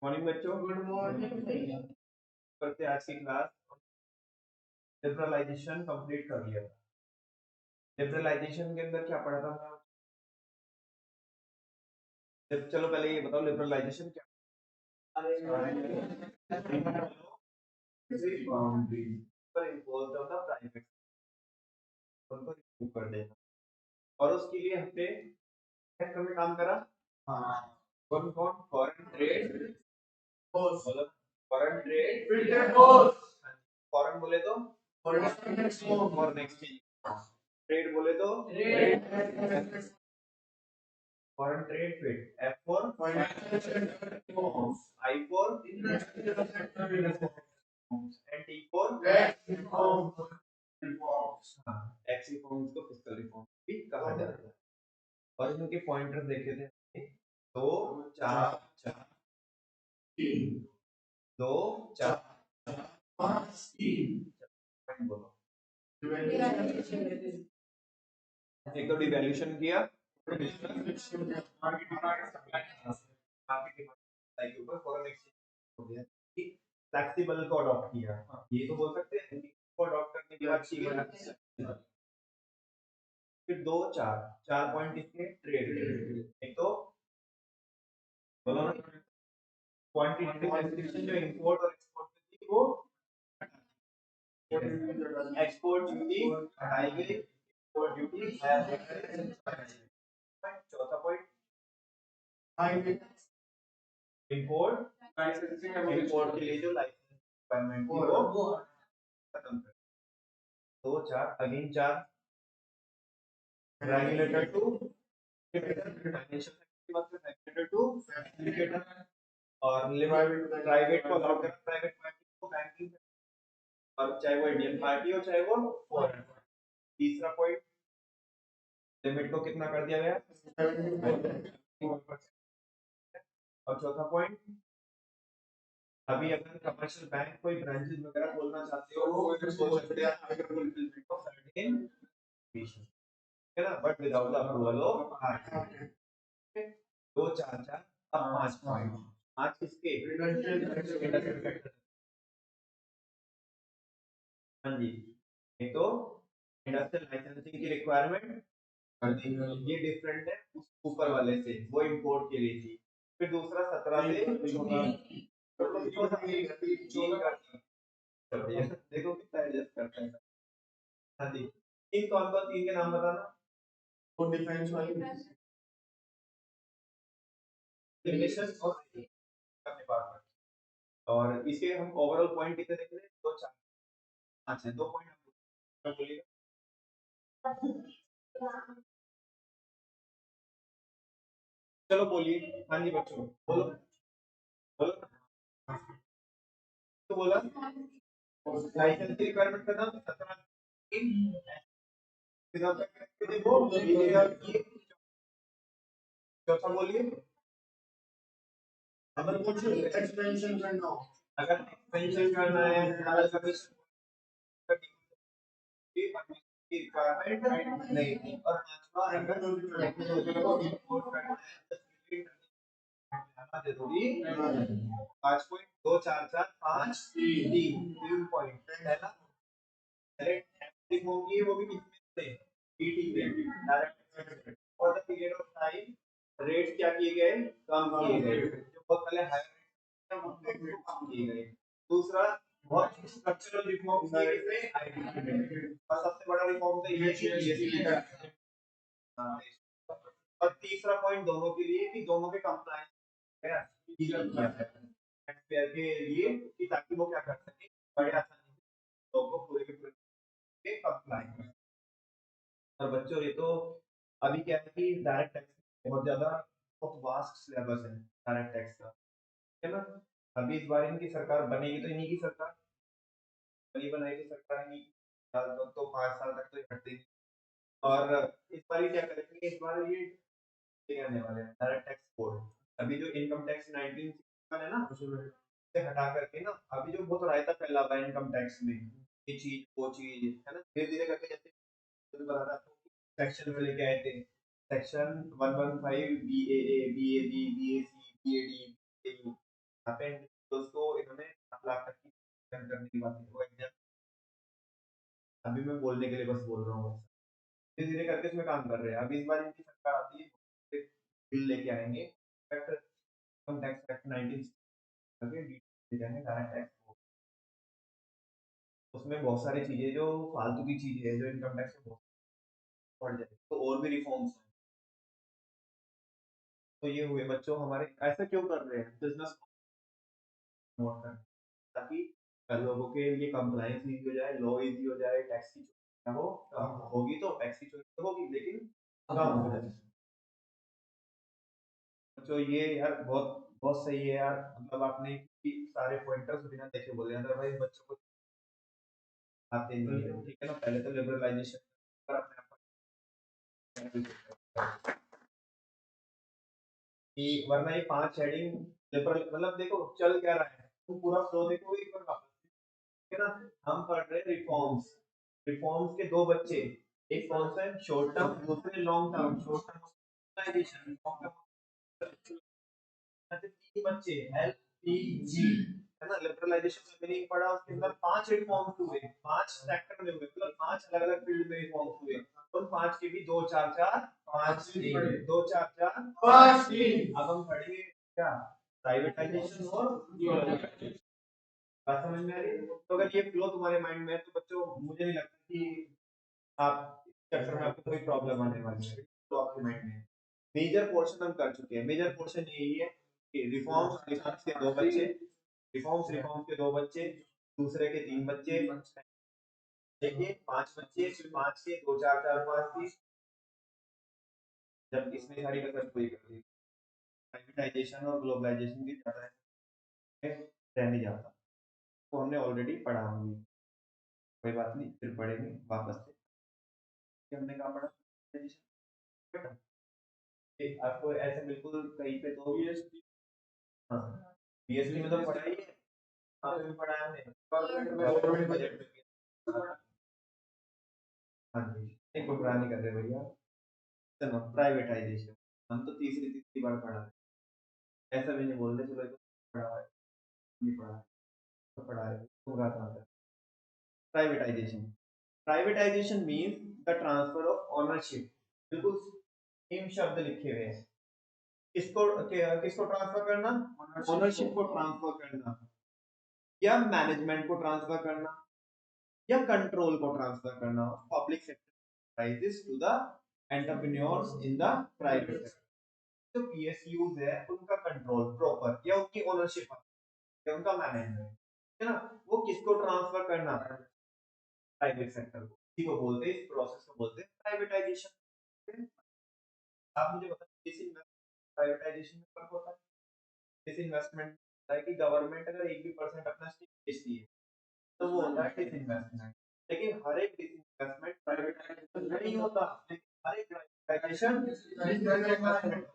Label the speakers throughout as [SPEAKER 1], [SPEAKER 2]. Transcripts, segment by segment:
[SPEAKER 1] Morning बच्चों, good morning. करते आज की क्लास लिबरलाइजेशन कंप्लीट कर लिया था। लिबरलाइजेशन के अंदर क्या पढ़ा था मैं? चलो पहले ये बताओ लिबरलाइजेशन क्या? बाउंड्री पर इम्पोज ऑन द प्राइवेट उनको रिमूव कर देना, और उसके लिए हमने सेक्टर में काम करा। हाँ, कौन कौन? Foreign trade force, foreign trade force. Foreign बोले तो फॉरेन एक्सचेंज, ट्रेड बोले तो foreign trade fit, F for financial reforms, I for industrial sector reforms, and T for tax reforms. Tax reforms को फिस्कल रिफॉर्म भी कहा जाता है। और इनके पॉइंटर्स देखे थे 2 4 4 3 2 4 5 3 पॉइंट बोलो। एक तो डिवैल्यूएशन किया, फ्लेक्सिबल को अडॉप्ट किया, ये तो बोल सकते हैं को अडॉप्ट करने के बाद फिर 2 4 4 पॉइंट इसके ट्रेड। एक तो बोलो ना, क्वांटिटेटिव रेस्ट्रिक्शन जो इंपोर्ट और एक्सपोर्ट की थी वो एक्सपोर्ट ड्यूटी हटाई गई, इंपोर्ट ड्यूटी चौथा पॉइंट इंपोर्ट इंपोर्ट के लिए जो लाइसेंस रिक्वायरमेंट थी वो खत्म कर। 2 4 again 4 regulator to financial regulator to facilitator, और प्राइवेट को अलाउ कर प्राइवेट पार्टी को बैंकिंग, और चाहे वो इंडियन पार्टी हो चाहे वो फॉरेन। तीसरा पॉइंट लिमिट को कितना कर दिया गया 71%। और चौथा पॉइंट अभी अगर कमर्शियल बैंक कोई ब्रांचेस वगैरह खोलना चाहते हो वो खोल सकते हैं अगर फुलफिलमेंट ऑफ सर्टेन कंडीशन, है ना, but without the approval of RBI. 2 4 4 अब 5 पॉइंट 5 किसके इंडस्ट्रियल सेक्टर। हाँ जी, एक तो इंडस्ट्रियल लाइसेंसिंग की रिक्वायरमेंट कर दी, ये डिफरेंट है उस ऊपर वाले से, वो इंपोर्ट के लिए थी। फिर दूसरा 17 से देखो कितना एडजस्ट करता है। हाँ जी, इन कौन कौन तीन के नाम बताना? वो डिफेंस वाली इमिग्रेशन और अपने पास में। और इसके हम ओवरऑल पॉइंट कितने देख रहे हैं? 2 4 5 है, 2 पॉइंट हम बोलिए। चलो बोलिए, हाँ जी बच्चों बोलो बोलो। तो बोला लाइसेंस रिक्वायरमेंट का नाम 17 चौथा बोलिए। अगर कुछ एक्सपेंशन करना हो, अगर एक्सपेंशन करना है रिक्वायरमेंट नहीं थी। और पांचवा अगर टेक्नोलॉजी को इंपोर्ट करना है जरूरी 5.2 4 4 5 3 पॉइंट। पहला डायरेक्ट होगी वो भी कितने से पीटी में डायरेक्ट, और the period of time rate क्या किए गए? कम किए गए, जो बहुत पहले हाई रेट वो कम किए गए। दूसरा बहुत स्ट्रक्चरल रिफॉर्म्स किए इसमें आईटी, और सबसे बड़ा रिफॉर्म था ये जीएसटी का। और तीसरा पॉइंट दोनों के लिए कि दोनों के कंप्लायंस किया है टैक्सपेयर के लिए, कि ताकि वो क्या कर सके बड़े आसानी से लोगों को पूरे के पूरे कंप्लायंस। और बच्चों ये तो अभी क्या है कि डायरेक्ट टैक्स बहुत ज्यादा बहुत वास्ट सिलेबस है डायरेक्ट टैक्स का, है ना। अभी इस बार इनकी सरकार बनेगी तो इन्हीं की सरकार बनी बनाई की सरकार इन्हीं तो 5 साल तक तो ये हटते ही। और इस बार क्या करेंगे, इस बार ये करने वाले हैं डायरेक्ट टैक्स बोर्ड। अभी जो इनकम टैक्स 1961 है ना उसे हटा करके ना अभी जो बहुत रायता फैला हुआ है इनकम टैक्स में, ये चीज वो चीज है ना, धीरे धीरे करके जैसे बता सेक्शन में लेके आए थे। सेक्शन 115 बीएए बीएबी बीएसी बीएडी, यहाँ पे दोस्तों इन्होंने 7 लाख तक की करने की बात की, वो एग्जाम अभी मैं बोलने के लिए बस बोल रहा हूँ, धीरे धीरे करके इसमें काम कर रहे हैं। अभी इस बार इनकी सरकार आती है, बिल लेके आएंगे income tax act 19 direct tax, उसमें बहुत सारी चीजें जो फालतू की चीजें है जो इनकम टैक्स में बढ़ जाए, तो और भी रिफॉर्म्स हैं। तो ये हुए बच्चों हमारे, ऐसा क्यों कर रहे हैं, बिजनेस प्रमोट कर, ताकि लोगों के लिए कंप्लायंस इजी हो जाए, लॉ इजी हो जाए, टैक्स की चोरी ना हो, होगी तो टैक्स की चोरी तो होगी लेकिन कम हो जाए। तो ये यार बहुत बहुत सही है यार, मतलब आपने सारे पॉइंटर्स बिना देखे बोले, अदरवाइज बच्चों को आते नहीं है, ठीक है ना। पहले तो लिबरलाइजेशन पर अपने आप कि वरना ये 5 हेडिंग लिबरल, मतलब देखो चल क्या रहा है, तुम पूरा फ्लो देखो एक बार वापस, ठीक है ना। हम पढ़ रहे हैं रिफॉर्म्स, रिफॉर्म्स के दो बच्चे, एक कौन सा है शॉर्ट टर्म, दूसरे लॉन्ग टर्म। शॉर्ट टर्म तीन बच्चे एलपीजी, है ना। लिबरलाइजेशन का मीनिंग पढ़ा, उसके अंदर 5 रिफॉर्म्स हुए, 5 सेक्टर में हुए, मतलब 5 अलग अलग फील्ड में रिफॉर्म्स हुए, और 5 के भी 2 4 4 5 3 2 4 4 5 3। अब हम पढ़ेंगे क्या, प्राइवेटाइजेशन और प्रिवाइजेशन। बात समझ में आ रही है? तो अगर ये फ्लो तुम्हारे माइंड में है तो बच्चों मुझे नहीं लगता कि आप चैप्टर में आपको कोई प्रॉब्लम आने वाली है, तो आपके माइंड में मेजर पोर्शन हम कर चुके हैं। मेजर पोर्शन यही है कि रिफॉर्म्स के दो बच्चे, रिफॉर्म्स के दो बच्चे, दूसरे के 3 बच्चे, देखिए 5 बच्चे, फिर 5 के 2 4 4 5 30, जब इसने सारी कसर पूरी कर दी। प्राइवेटाइजेशन और ग्लोबलाइजेशन की ज्यादा रह नहीं जाता, तो हमने ऑलरेडी पढ़ा होंगे, कोई बात नहीं, फिर पढ़ेंगे वापस से कि हमने कहा पढ़ा। आपको ऐसे बिल्कुल कहीं पे तो हाँ बीएसटी में तो पढ़ा ही है, आपने भी पढ़ा है हमने गवर्नमेंट बजट में। हाँ जी, एक घबराने कर रहे भैया, चलो प्राइवेटाइजेशन हम तो तीसरी तीसरी बार पढ़ा है, ऐसा भी नहीं बोल रहे चलो ये तो पढ़ा है, नहीं पढ़ा है तो पढ़ा है, घबराता है। Privatisation, privatisation means the transfer of ownership, बिल्कुल सेम शब्द लिखे हुए हैं। किसको किसको ट्रांसफर करना, ओनरशिप को ट्रांसफर करना, या मैनेजमेंट को ट्रांसफर करना, या कंट्रोल को ट्रांसफर करना, public sector to the entrepreneurs in the private sector. जो पीएसयूज है उनका कंट्रोल प्रॉपर या उनकी ओनरशिप या उनका मैनेजमेंट, है ना, वो किसको ट्रांसफर करना, प्राइवेट सेक्टर को, इसी को बोलते हैं, इस प्रोसेस को बोलते हैं प्राइवेटाइजेशन। आप मुझे बताइए किस प्राइवेटाइजेशन में फर्क होता है, किस इन्वेस्टमेंट है कि गवर्नमेंट अगर 1 भी परसेंट अपना स्टेक बेचती है तो वो होता है डिसइन्वेस्टमेंट, लेकिन हर एक डिसइन्वेस्टमेंट प्राइवेटाइजेशन नहीं होता, लेकिन हर एक प्राइवेटाइजेशन डिसइन्वेस्टमेंट।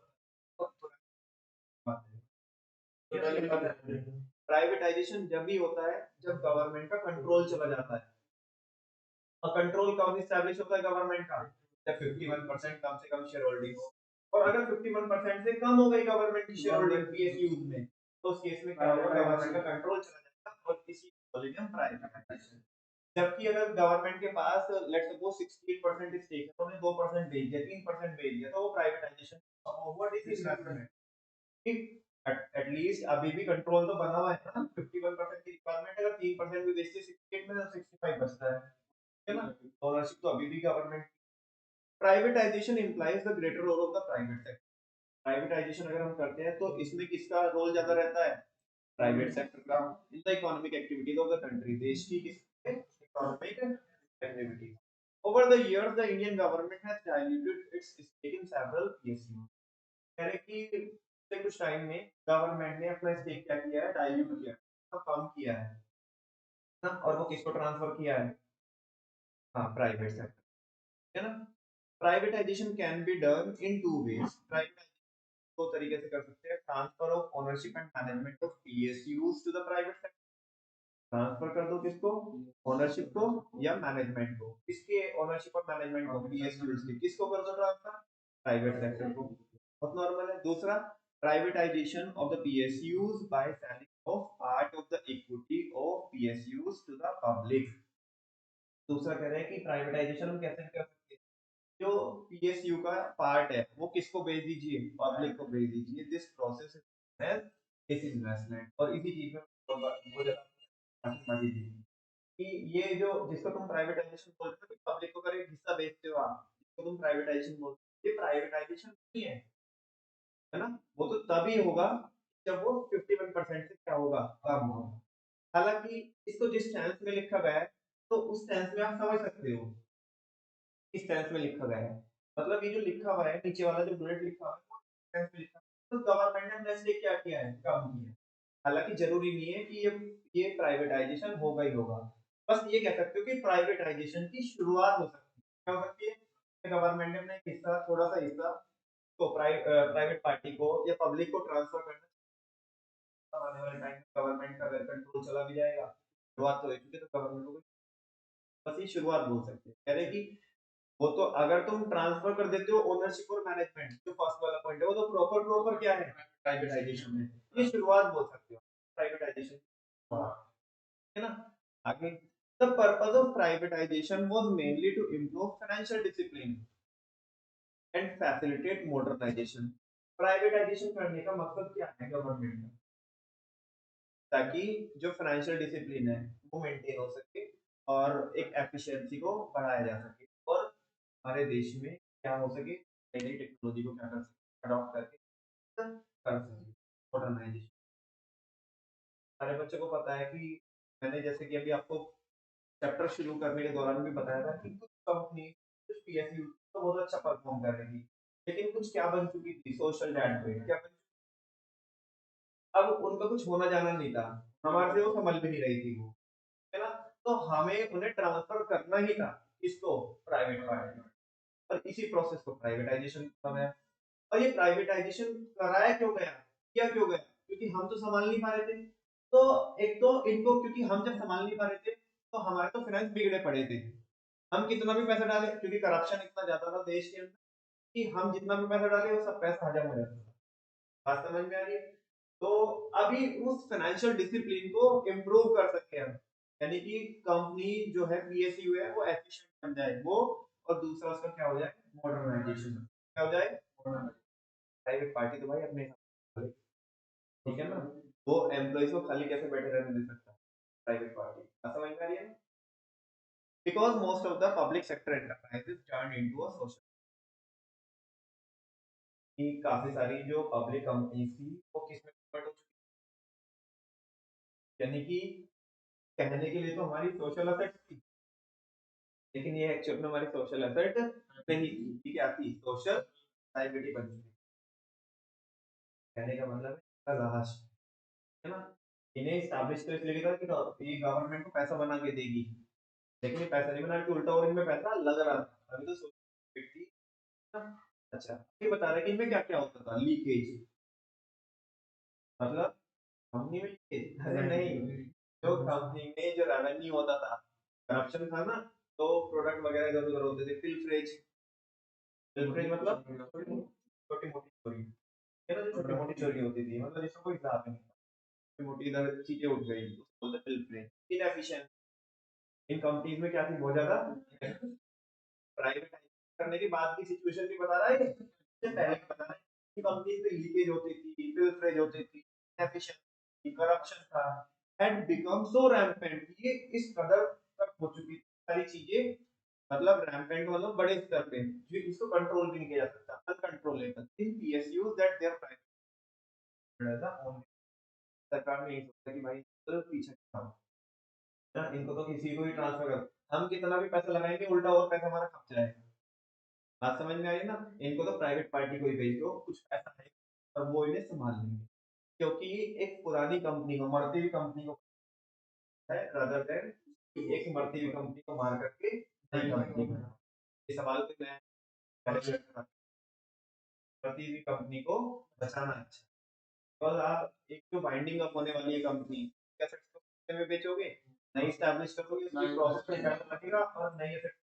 [SPEAKER 1] प्राइवेटाइजेशन जब भी होता है जब गवर्नमेंट का कंट्रोल चला जाता है, और कंट्रोल कब एस्टैब्लिश होता है गवर्नमेंट का, जब 51% कम से कम शेयर होल्डिंग हो, और अगर 51% से कम हो गई गवर्नमेंट की शेयर होल्डिंग पीएसयूज में, तो उस केस में क्या होगा, गवर्नमेंट का कंट्रोल चला जाएगा और किसी बोलेंगे हम प्राइवेटाइजेशन। जबकि अगर गवर्नमेंट के पास लेट्स सपोज 68% स्टेक है, उन्होंने 2% बेच दिया, 3% बेच दिया, तो वो privatisation, what is investment, at least अभी भी कंट्रोल तो बना हुआ है ना, 51% की रिक्वायरमेंट, अगर 3% भी बेचते 68 में तो 65 बचता है ना, ओनरशिप तो अभी भी government. Privatisation implies the greater role of the private sector, privatisation अगर हम करते हैं तो इसमें किसका रोल ज्यादा रहता है, प्राइवेट सेक्टर का, in the economic activities of the country, देश की economic activities. Over the years, the Indian government has diluted its stake in several PSUs. कह रहे कि पिछले कुछ टाइम में गवर्नमेंट ने अपना स्टेक क्या किया है, डाइल्यूट किया है, तो कम किया है ना, और वो किसको ट्रांसफर किया है, हाँ प्राइवेट सेक्टर, है ना। Privatisation can be done in two ways, दो तरीके से कर सकते हैं, transfer of ownership and management of PSUs to the private sector, transfer कर दो किसको, ओनरशिप को या मैनेजमेंट को, किसके ओनरशिप और मैनेजमेंट को, पीएसयूज के, किसको कर दो ट्रांसफर, प्राइवेट सेक्टर को, बहुत नॉर्मल है। दूसरा privatisation of the PSUs by selling of part of the equity of PSUs to the public। दूसरा कह रहे हैं कि प्राइवेटाइजेशन हम कैसे कर सकते हैं, जो पीएसयू का पार्ट है वो किसको भेज दीजिए, पब्लिक को भेज दीजिए। This process is investment. और इसी चीज में वो जरा कि ये जो जिसको तुम प्राइवेटाइजेशन बोलते हो, पब्लिक को करे हिस्सा बेचते हो आप, जिसको तुम प्राइवेटाइजेशन बोलते हो, ये प्राइवेटाइजेशन नहीं है ना। वो तो तभी होगा जब वो 51% से क्या होगा, कम होगा। हालांकि इसको जिस टेंस में लिखा गया है तो उस टेंस में आप समझ सकते हो, इस टेंस में लिखा गया है, मतलब ये जो लिखा हुआ है नीचे वाला जो बुलेट लिखा हुआ है वो टेंस में लिखा है, तो गवर्नमेंट ने नेक्स्ट क्या किया है, कम किया है। हालांकि जरूरी नहीं है कि ये प्राइवेटाइजेशन होगा ही होगा, बस ये कह सकते हो कि प्राइवेटाइजेशन की शुरुआत हो सकती है। क्या हो सकती है, गवर्नमेंट ने अपना एक हिस्सा, थोड़ा सा हिस्सा तो प्राइवेट पार्टी को या पब्लिक को ट्रांसफर करना, आने वाले टाइम में गवर्नमेंट का अगर कंट्रोल चला भी जाएगा, शुरुआत तो हो चुकी है, तो गवर्नमेंट को बस ये शुरुआत बोल सकते हैं। कह रहे कि वो तो अगर तुम ट्रांसफर कर देते हो ओनरशिप और मैनेजमेंट, जो फर्स्ट वाला पॉइंट है वो तो प्रॉपर प्रॉपर क्या है, प्राइवेटाइजेशन है। ये शुरुआत बोल सकते हो प्राइवेटाइजेशन, है ना। आगे, the purpose of privatisation was mainly to improve financial discipline and facilitate modernisation. Privatisation करने का मकसद क्या है गवर्नमेंट का, ताकि जो फाइनेंशियल डिसिप्लिन है वो मेंटेन हो सके और एक एफिशिएंसी को बढ़ाया जा सके, और हमारे देश में क्या हो सके, नई नई टेक्नोलॉजी को क्या कर सके, अडॉप्ट करके कर सके मॉडर्नाइजेशन। सारे बच्चों को पता है कि मैंने जैसे कि अभी आपको चैप्टर शुरू करने के दौरान भी बताया था कि कुछ कंपनी, कुछ पीएसयू तो बहुत अच्छा परफॉर्म कर रही थी, लेकिन कुछ क्या बन चुकी थी, सोशल डेट पे क्या बन, अब उनका कुछ होना जाना नहीं था, हमारे से वो संभल भी नहीं रही थी वो, है ना। तो हमें उन्हें ट्रांसफर करना ही था, इसको प्राइवेट पार्टी में, और इसी प्रोसेस को प्राइवेटाइजेशन कहा गया। और ये प्राइवेटाइजेशन कराया क्यों गया, किया क्यों गया, क्योंकि हम तो संभाल नहीं पा रहे थे। तो एक तो इनको, क्योंकि हम जब संभाल नहीं पा रहे थे तो हमारे तो फाइनेंस बिगड़े पड़े थे, हम कितना भी पैसा डालें, क्योंकि करप्शन इतना ज्यादा था देश के अंदर कि हम जितना भी पैसा डालें वो सब पैसा हजम हो जाता था। बात समझ में आ रही है। तो अभी उस फाइनेंशियल डिसिप्लिन को इम्प्रूव कर सकते हैं हम, यानी कि कंपनी जो है पीएसयू है वो एफिशिएंट बन जाए वो, और दूसरा उसका क्या हो जाए, मॉडर्नाइजेशन, क्या हो जाए, प्राइवेट पार्टी तो भाई अपने हिसाब से, ठीक है ना, वो एम्प्लॉइज को खाली कैसे बैठे रहने दे सकता है, प्राइवेट पार्टी। समझ में आ रही है। Because most of the public sector enterprises turn into a social, कि काफी सारी जो पब्लिक कंपनीज थी वो किस में कन्वर्ट हो चुकी, यानी कि कहने के लिए तो हमारी सोशल एसेट थी, लेकिन ये एक्चुअल में हमारी सोशल एसेट नहीं थी, ये क्या थी, सोशल लायबिलिटी बन चुकी। कहने का मतलब है लाश, है ना। इन्हें स्टैब्लिश तो इसलिए था कि ये गवर्नमेंट को पैसा बना के देगी, लेकिन ये पैसा नहीं बना के उल्टा और इनमें पैसा लग रहा था, अभी तो सोशल थी ना। अच्छा, ये बता रहे कि इनमें क्या क्या होता था, लीकेज, मतलब कंपनी में लीकेज, अरे नहीं, जो कंपनी में जो रेवेन्यू होता था, करप्शन था ना, तो प्रोडक्ट वगैरह इधर उधर होते थे, फिल्फ्रेज, फिल्फ्रेज मतलब छोटी मोटी चोरी, है ना, जो छोटी मोटी चोरी होती थी, मतलब जिसका कोई हिसाब नहीं, छोटी मोटी इधर चीजें उठ गई, उसको बोलते फिल्फ्रेज। इनएफिशिएंट, इन कंपनीज में क्या थी, बहुत ज्यादा प्राइवेट करने के बाद की सिचुएशन भी बता रहा है, इससे पहले भी बता रहा है कि कंपनीज में लीकेज होती थी, फिल्फ्रेज होती थी, इनएफिशिएंसी, करप्शन था, एंड बिकम सो रैम्पेंट, ये इस कदर तक हो चुकी थी सारी चीजें, मतलब रैम्पेंट मतलब बड़े स्तर पे, जो इसको कंट्रोल भी नहीं किया जा सकता, uncontrollable in PSUs that there private था ओनली। सरकार ने ये सोचा कि भाई तो पीछे हटाओ ना, इनको तो किसी को भी ट्रांसफर करो, हम कितना भी पैसा लगाएंगे उल्टा और पैसा हमारा खप जाएगा। बात समझ में आई ना, इनको तो प्राइवेट पार्टी को ही भेज दो, कुछ पैसा है और वो इन्हें संभाल लेंगे, क्योंकि एक पुरानी कंपनी को, मरती हुई कंपनी को है, रादर देन एक मरती हुई कंपनी को मार करके नई कंपनी बनाओ। ये सवाल तो मैं पहले भी रखा था, मरती हुई कंपनी को बचाना अच्छा, और आप एक जो बाइंडिंग अप होने वाली है कंपनी, क्या सेक्टर में बेचोगे, नई स्टैब्लिश करोगे, उसकी प्रॉफिट में पैसा लगेगा और नई एसेट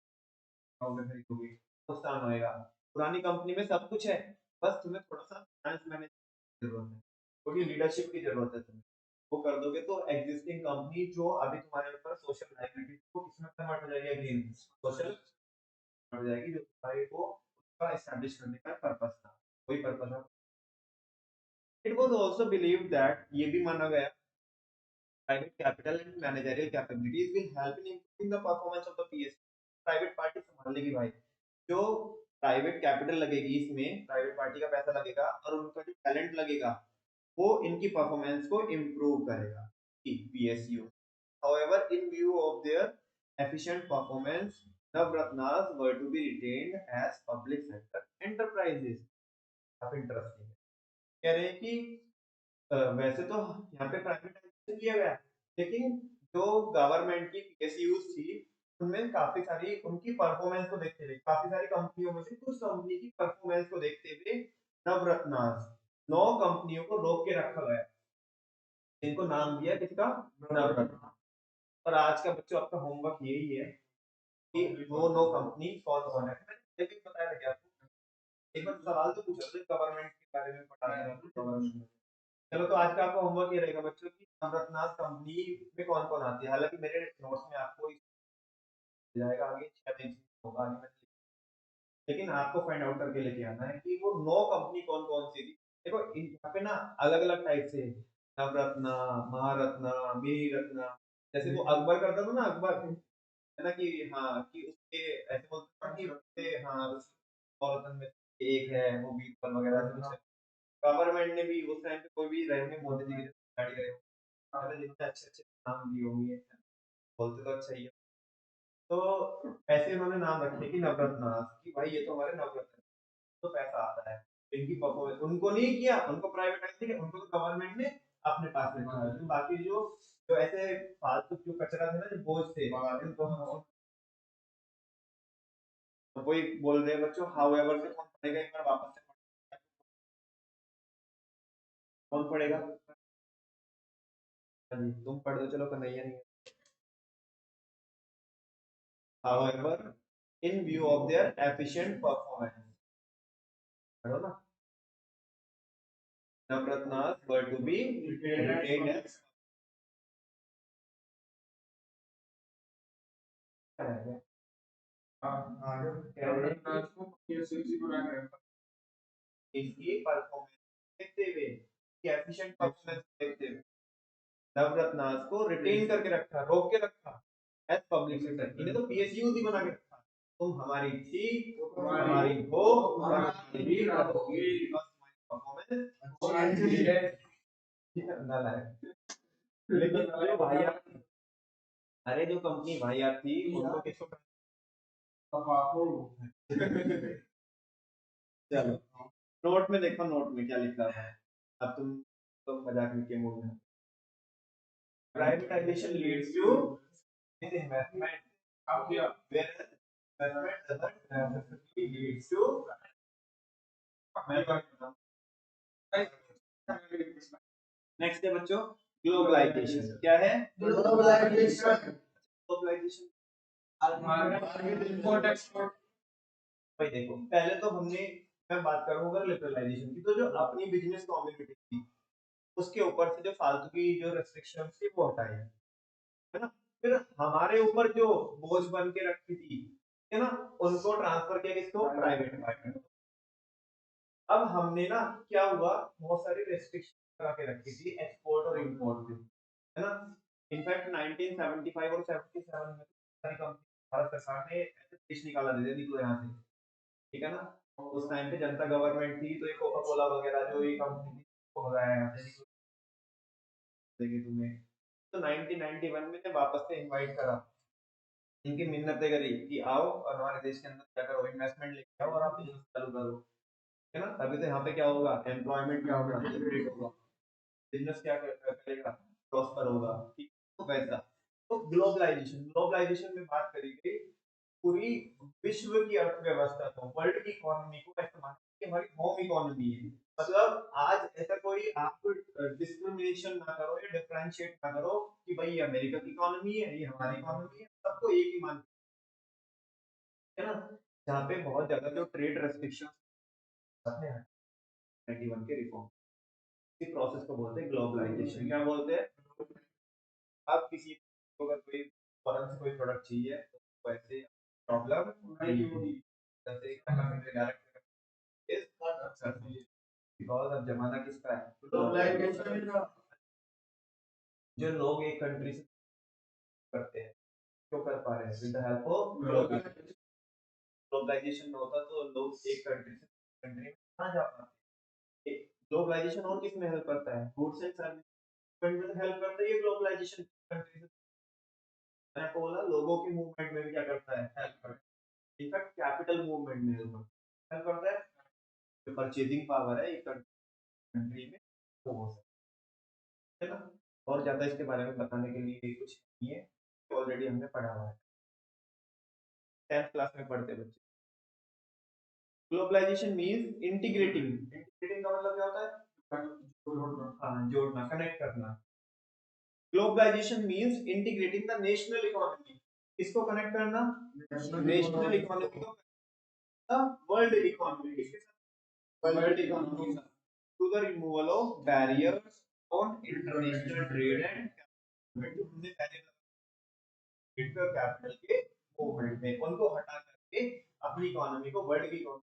[SPEAKER 1] खरीदोगे, नुकसान होएगा। पुरानी कंपनी में सब कुछ है, बस तुम्हें थोड़ा सा फाइनेंस मैनेज की जरूरत है, थोड़ी लीडरशिप की जरूरत है तुम्हें, वो कर दोगे तो एग्जिस्टिंग कंपनी जो अभी तुम्हारे ऊपर सोशल लायबिलिटी को किसमें कन्वर्ट हो जाएगी, अगेन सोशल हो जाएगी, जो तुम्हारे को उसका एस्टैब्लिश करने का पर्पस था, वही पर्पस है। It was also believed that, ये भी माना गया, private capital and managerial capabilities will help in improving the performance of the PSU. Private party संभाल लेगी भाई, जो प्राइवेट कैपिटल लगेगी इसमें, प्राइवेट पार्टी का पैसा लगेगा और उनका जो टैलेंट लगेगा वो इनकी परफॉर्मेंस को इम्प्रूव करेगा PSU. However, in view of their efficient performance, Navratnas were to be retained as public sector enterprises. काफी इंटरेस्टिंग है, कह रहे हैं कि वैसे तो यहाँ पे प्राइवेटाइजेशन किया गया, लेकिन जो गवर्नमेंट की पीएसयूज थी उनमें काफी सारी उनकी परफॉर्मेंस को देखते हुए, काफी सारी कंपनियों में से कुछ कंपनी की परफॉर्मेंस को देखते हुए नवरत्नास 9 कंपनियों को रोक के रखा गया, जिनको नाम दिया किसका, नवरत्न। और आज का बच्चों आपका होमवर्क यही है कि वो 9 कंपनी कौन कौन है। मैंने एक बताया था क्या आपको, एक बार सवाल तो पूछा था गवर्नमेंट के बारे में पढ़ा रहे थे गवर्नमेंट। चलो तो आज का आपका होमवर्क ये रहेगा बच्चों की नवरत्नास कंपनी में कौन कौन आती है। हालांकि मेरे नोट्स में आपको जाएगा आगे 6 पेज होगा आगे में, लेकिन आपको फाइंड आउट करके लेके आना है कि वो 9 कंपनी कौन कौन सी थी। देखो यहाँ पे ना अलग अलग टाइप से नवरत्ना, महारत्ना, मिनी रत्ना, जैसे वो अकबर करता था ना, अकबर है ना कि हाँ कि उसके ऐसे बोलते हैं कि उसके हाँ और रत्न में से एक है वो बीरबल वगैरह से कुछ। गवर्नमेंट ने भी उस टाइम पे कोई भी रहे मोदी जी की गाड़ी रहे मतलब जितने अच्छे अच्छे नाम दिए होंगे, बोलते तो अच्छा ही है। तो ऐसे उन्होंने नाम रखे कि नवरत्ना, कि भाई ये तो हमारे नवरत्न, तो पैसा आता है इनकी परफॉर्मेंस, उनको नहीं किया, उनको प्राइवेटाइज किया, उनको तो गवर्नमेंट ने अपने पास में रखा है। बाकी जो जो ऐसे फालतू जो कचरा थे ना, जो बोझ थे इनको तो वही बोल रहे हैं बच्चों। हाउएवर से कौन पढ़ेगा, एक बार वापस से कौन पढ़ेगा, हाँ जी तुम पढ़ दो, चलो कन्हैया नहीं है। However, in view of their efficient performance, पढ़ो ना, Navratnas were to be retained as इसकी परफॉर्मेंस देखते हुए, इसकी एफिशिएंट परफॉर्मेंस देखते हुए नवरत्नास को रिटेन करके रखा, रोक के रखा एज पब्लिक सेक्टर। इन्हें तो पीएसयू ही बना के रखा, तुम हमारी थी, हमारी हो, हमारी भी रहोगी, बस हमारी परफॉर्मेंस नल है। लेकिन जो भाई, अरे जो कंपनी वाहियात थी उनको किसको चलो नोट में देखो, नोट में क्या लिखा है। अब तुम तो मजाक के मूड में। Privatisation leads to disinvestment, whereas investment doesn't necessarily leads to next है बच्चों ग्लोबलाइजेशन। क्या है ग्लोबलाइजेशन? ग्लोबलाइजेशन भाई देखो पहले तो हमने, मैं बात करूंगा लिबरलाइजेशन की, तो जो अपनी बिजनेस कम्युनिटी थी उसके ऊपर से जो फालतू की जो रेस्ट्रिक्शन थी वो हटाई है ना। फिर हमारे ऊपर जो बोझ बन के रखी थी है ना, उनको ट्रांसफर किया किसको, प्राइवेट पार्टी। अब हमने ना क्या हुआ, बहुत सारी रेस्ट्रिक्शन लगा के रखी थी एक्सपोर्ट और इंपोर्ट पे, है ना। इनफैक्ट 1975 और 77 में सारी कंपनी, भारत सरकार ने ऐसे देश निकाला दे दिया, निकलो यहाँ से, ठीक है ना। उस टाइम पे जनता गवर्नमेंट थी तो ये कोका कोला वगैरह जो ये कंपनी थी वो भगाया यहाँ से, देगी तुम्हें। तो 1991 में वापस से इनवाइट करा, इनकी मिन्नतें करी कि आओ और हमारे देश के अंदर क्या करो, इन्वेस्टमेंट लेके आओ और आप बिजनेस चालू करो, है ना। तभी तो यहाँ पे क्या होगा, एम्प्लॉयमेंट क्या होगा, जनरेट होगा, बिजनेस क्या करेगा, प्रॉस्पर होगा, ठीक। तो वैसा, तो ग्लोबलाइजेशन, ग्लोबलाइजेशन में बात करी गई पूरी विश्व की अर्थव्यवस्था को, वर्ल्ड की इकोनॉमी को ऐसा माना कि हमारी होम इकोनॉमी है। मतलब आज ऐसा कोई आप डिस्क्रिमिनेशन ना करो या डिफरेंशिएट ना करो कि भाई ये अमेरिका की इकोनॉमी है, ये हमारी इकोनॉमी है, सबको एक ही मान, है ना। जहाँ पे बहुत ज्यादा जो ट्रेड रेस्ट्रिक्शन है 91 के रिफॉर्म, इस प्रोसेस को बोलते हैं ग्लोबलाइजेशन। क्या बोलते हैं? अब किसी को अगर कोई फॉरेन से कोई प्रोडक्ट चाहिए तो वैसे प्रॉब्लम नहीं होगी, जैसे डायरेक्ट इस बिकॉज अब जमाना किसका है? ग्लोबलाइजेशन का। जो लोग एक कंट्री से करते हैं क्यों कर पा रहे हैं? With the help of globalisation. Globalisation में होता तो लोग एक कंट्री से कंट्री में कहाँ जा पाते? ग्लोबलाइजेशन और किस में हेल्प करता है? गुड्स एंड सर्विस में हेल्प करता है ये ग्लोबलाइजेशन। कंट्री से मैंने आपको बोला लोगों के मूवमेंट में भी क्या करता है? हेल्प करता है। इनफैक्ट कैपिटल मूवमेंट में हेल्प करता है। जो परचेजिंग पावर है एक कंट्री में वो हो सकता है ना। और ज्यादा इसके बारे में बताने के लिए कुछ नहीं है, ऑलरेडी हमने पढ़ा हुआ है 10th क्लास में पढ़ते बच्चे। Globalisation means integrating. इंटीग्रेटिंग का मतलब क्या होता है? हाँ, जोड़ना, कनेक्ट करना। Globalisation means integrating the national economy. इसको कनेक्ट करना नेशनल इकोनॉमी को वर्ल्ड इकोनॉमी। किसके साथ? वर्ल्ड इकोनॉमी के साथ। To the removal of barriers on international trade and हमने पहले कैपिटल के मूवमेंट में उनको हटा करके अपनी इकोनॉमी को वर्ल्ड की इकोनॉमी,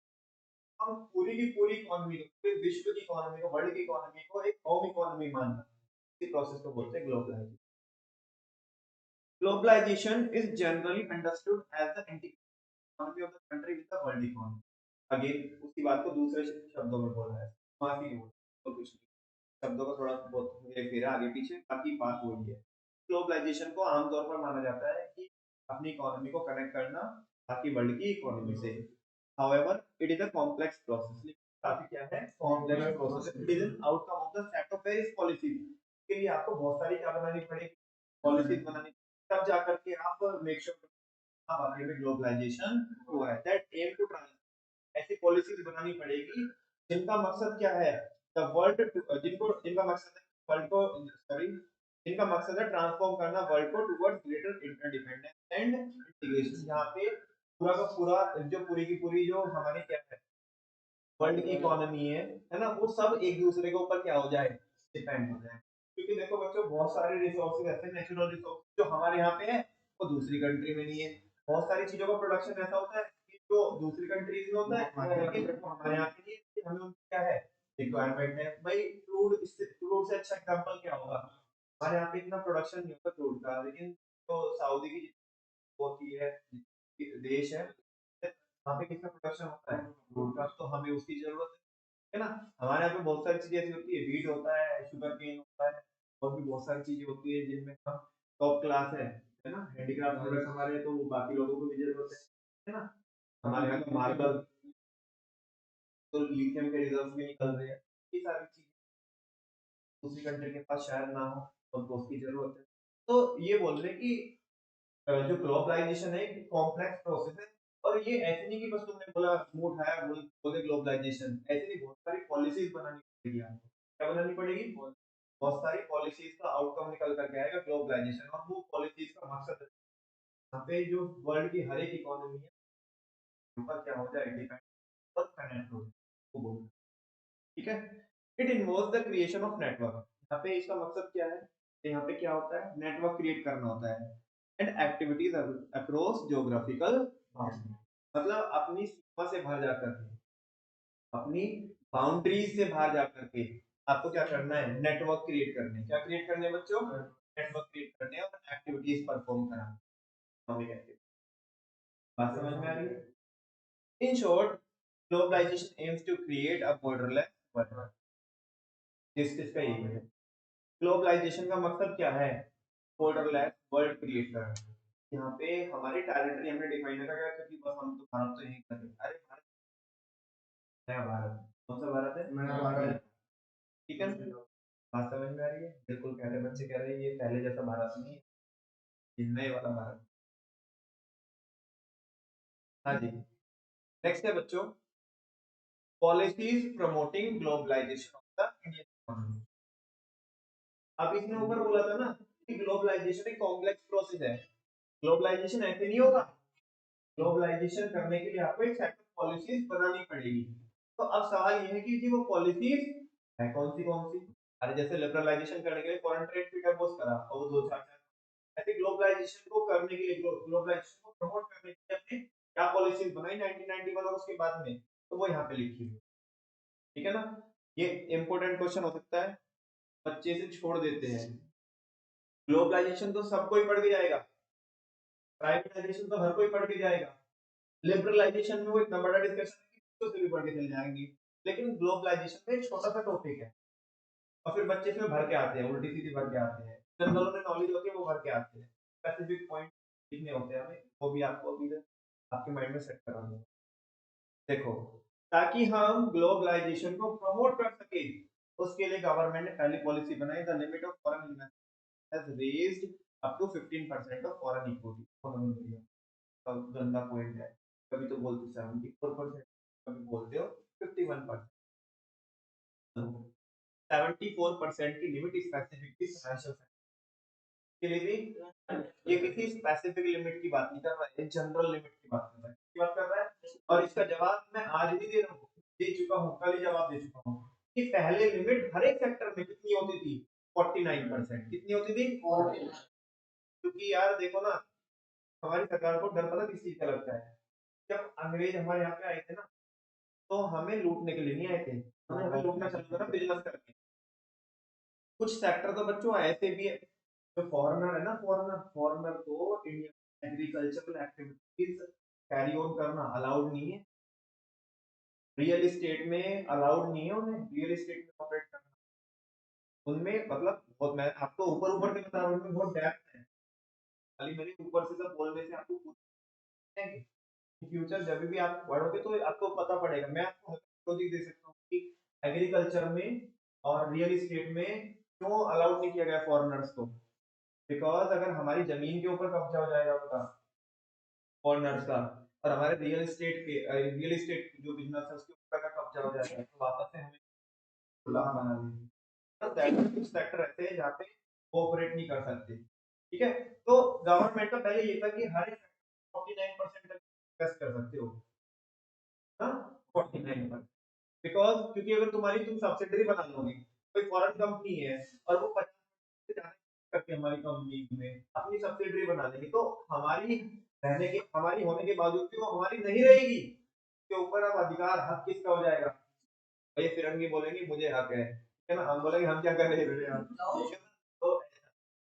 [SPEAKER 1] हम पूरी की पूरी इकोनॉमी को, पूरे विश्व की इकोनॉमी को, वर्ल्ड की इकोनॉमी को एक होम इकोनॉमी मानना, इस प्रोसेस को बोलते हैं globalisation. Globalization is generally understood as the economy of the country with the world economy. Again, उसी बात को दूसरे शब्दों में बोला है, माफी नहीं बोला तो कुछ नहीं, शब्दों का थोड़ा बहुत मेरे फेरा आगे पीछे, बाकी बात वही है। ग्लोबलाइजेशन को आमतौर पर माना जाता है कि अपनी इकोनॉमी को कनेक्ट करना बाकी वर्ल्ड की इकोनॉमी से। However, it is a complex process. काफी क्या है? Complex process. It is an outcome of the set of various policies. के लिए आपको बहुत सारी क्या बनानी पड़ेगी? पॉलिसीज बनानी, तब जाकर के आप मेक श्योर वाकई में ग्लोबलाइजेशन हुआ है। दैट एम टू ट्रांस, ऐसी पॉलिसीज बनानी पड़ेगी जिनका मकसद क्या है? द वर्ल्ड, जिनको जिनका मकसद है वर्ल्ड को, सॉरी, जिनका मकसद है ट्रांसफॉर्म करना वर्ल्ड को towards greater interdependence and integration. यहाँ पे पूरा का पूरा जो पूरी की पूरी जो हमारी क्या है वर्ल्ड की इकोनॉमी है ना, वो सब एक दूसरे के ऊपर क्या हो जाए? डिपेंड हो जाए। क्योंकि देखो बच्चों, बहुत सारे रिसोर्सेज ऐसे नेचुरल रिसोर्स जो हमारे यहाँ पे है वो दूसरी कंट्री में नहीं है। बहुत सारी चीजों का प्रोडक्शन ऐसा होता है कि जो दूसरी कंट्रीज में होता है लेकिन हमारे यहाँ पे नहीं है, कि हमें उनकी क्या है रिक्वायरमेंट है। भाई फ्रूट, इससे फ्रूट से अच्छा एग्जांपल क्या होगा? हमारे यहाँ पे इतना प्रोडक्शन नहीं होता फ्रूट का, लेकिन तो सऊदी की होती है देश है, वहाँ पे कितना प्रोडक्शन होता है फ्रूट का, तो हमें उसकी जरूरत है ना। हमारे यहाँ पे बहुत सारी चीजें ऐसी होती है, वीट होता है, शुगर केन होता है, और भी बहुत सारी चीजें होती है जिनमें हम टॉप क्लास है ना, हैंडीक्राफ्ट प्रोडक्ट हमारे, तो वो बाकी लोगों को भी जरूरत है ना। हमारे यहाँ का मार्बल, तो लिथियम के रिजर्व भी निकल रहे हैं, ये सारी चीजें दूसरी कंट्री के पास शायद ना हो, तो उनको उसकी जरूरत है। तो ये बोल रहे हैं कि जो ग्लोबलाइजेशन है एक कॉम्प्लेक्स प्रोसेस है, और ये ऐसे नहीं कि बस तुमने बोला मुंह उठाया बोले ग्लोबलाइजेशन, ऐसे नहीं, बहुत सारी पॉलिसीज बनानी पड़ेगी आपको। क्या बनानी पड़ेगी? बहुत सारी पॉलिसीज का आउटकम निकल करके आएगा ग्लोबलाइजेशन, और वो पॉलिसीज का मकसद है यहाँ पे जो वर्ल्ड की हर एक इकोनॉमी है ऊपर क्या हो जाए डिपेंड और कनेक्ट हो जाए, वो बोल, ठीक है। It involves the creation of network. यहाँ पे इसका मकसद क्या है? यहाँ पे क्या होता है? नेटवर्क क्रिएट करना होता है, and activities across geographical boundary, मतलब अपनी सीमा से बाहर जाकर के, अपनी बाउंड्रीज से बाहर जाकर के आपको क्या करना है? नेटवर्क क्रिएट करने। क्या क्रिएट करने हैं बच्चों? नेटवर्क क्रिएट करने और एक्टिविटीज परफॉर्म कराना। बात समझ में आ रही है? In short, globalisation aims to create a borderless world. इसका यही है, ग्लोबलाइजेशन का मकसद क्या है? बॉर्डरलेस वर्ल्ड क्रिएट करना। यहाँ पे हमारी टेरिटरी हमने डिफाइन करा है, क्योंकि बस हम तो भारत तो यही कर रहे हैं। अरे भारत, नया भारत, कौन सा भारत है? नया भारत, ठीक है। बात समझ में आ रही है? बिल्कुल कह रहे बच्चे, कह रहे हैं ये पहले जैसा भारत नहीं है, ये नए वाला भारत। हाँ जी। नेक्स्ट है बच्चों, policies promoting globalisation of the Indian economy. अब इसने ऊपर बोला था ना कि ग्लोबलाइजेशन एक कॉम्प्लेक्स प्रोसेस है, ग्लोबलाइजेशन ऐसे नहीं होगा। ग्लोबलाइजेशन करने के लिए आपको एक सेट ऑफ पॉलिसीज बनानी पड़ेगी। तो अब सवाल ये है कि जी वो पॉलिसीज है कौन सी? अरे जैसे लिबरलाइजेशन करने के लिए फॉरेन ट्रेड फ्रीडम अपोज करा और वो 2 4 ऐसे ग्लोबलाइजेशन को करने के लिए ग्लोबलाइजेशन को प्रमोट करने के लिए अपने क्या पॉलिसीज बनाई 1991 और उसके बाद में, तो वो यहाँ पे लिखी हुई। ठीक है ना, ये इंपॉर्टेंट क्वेश्चन हो सकता है, बच्चे से छोड़ देते हैं। ग्लोबलाइजेशन तो सब कोई पढ़ के जाएगा, प्राइवेटाइजेशन तो हर कोई पढ़ के जाएगा, लिबरलाइजेशन में वो इतना बड़ा डिस्कशन है कि उसको से भी पढ़ के चले जाएंगे, लेकिन ग्लोबलाइजेशन में एक छोटा सा टॉपिक है और फिर बच्चे इसमें भर के आते हैं, उल्टी सीधी भर के आते हैं, जनरल में नॉलेज होती है वो भर के आते हैं, स्पेसिफिक पॉइंट लिखने होते हैं हमें, वो भी आपको अभी आपके माइंड में सेट करा दूंगा। देखो, ताकि हम ग्लोबलाइजेशन को प्रमोट कर सके, उसके लिए गवर्नमेंट ने पहली पॉलिसी बनाई, the limit of foreign investment has raised up to 15% of foreign equity. गंदा पॉइंट है, कभी तो बोलते 74%, कभी बोलते हो 51%। 74% की लिमिट स्पेसिफिकली फाइनेंशियल के लिए भी, ये किसी स्पेसिफिक लिमिट की बात नहीं कर रहा है, जनरल लिमिट की बात कर रहा है, की बात कर रहा है। और इसका जवाब मैं आज भी दे रहा हूँ, दे चुका हूँ, कल ही जवाब दे चुका हूँ कि पहले लिमिट हर एक सेक्टर में कितनी होती थी, 49%। कितनी होती थी? 49। क्योंकि यार देखो ना, हमारी सरकार को डर पता किस चीज का लगता है, जब अंग्रेज हमारे यहाँ पे आए थे ना, तो हमें लूटने के लिए नहीं आए थे, हमें लूटना चालू करा बिजनेस करके। कुछ सेक्टर तो बच्चों ऐसे भी है, जो फॉरेनर है ना, फॉरेनर को Indian agricultural activities carry on करना अलाउड नहीं है, रियल एस्टेट में अलाउड नहीं है उन्हें रियल एस्टेट में ऑपरेट करना। उनमें मतलब बहुत, मैं आपको ऊपर ऊपर से बता रहा हूँ, उनमें बहुत डेप्थ है, खाली मेरे ऊपर से सब बोलने से आपको पूछेंगे। फ्यूचर जब भी आप पढ़ोगे तो आपको पता पड़ेगा, मैं आपको लॉजिक दे सकता हूँ कि एग्रीकल्चर में और रियल एस्टेट में क्यों अलाउड नहीं किया गया फॉरेनर्स को, बिकॉज अगर हमारी जमीन के ऊपर कब्जा हो जाएगा उनका, फॉरेनर्स का, और हमारे रियल एस्टेट जो बिजनेस है उसके ऊपर का कब्जा हो जाएगा, तो वापस से हमें गुलाम बना देंगे। तो कुछ सेक्टर ऐसे हैं जहाँ पे कोऑपरेट नहीं कर सकते। ठीक है, तो गवर्नमेंट का पहले ये था कि हर एक 49% तक इन्वेस्ट कर सकते हो, हाँ 49%, बिकॉज क्योंकि अगर तुम सब्सिडरी बना लोगे, कोई फॉरेन कंपनी है और वो 50 से ज्यादा करके हमारी कंपनी में अपनी सब्सिडरी बना लेंगे, तो हमारी होने के बावजूद भी वो हमारी नहीं रहेगी, उसके ऊपर अब अधिकार हक किसका हो जाएगा, ये फिरंगी बोलेंगे मुझे हक है ना, हम बोलेंगे हम क्या कर रहे हैं, ठीक है ना? तो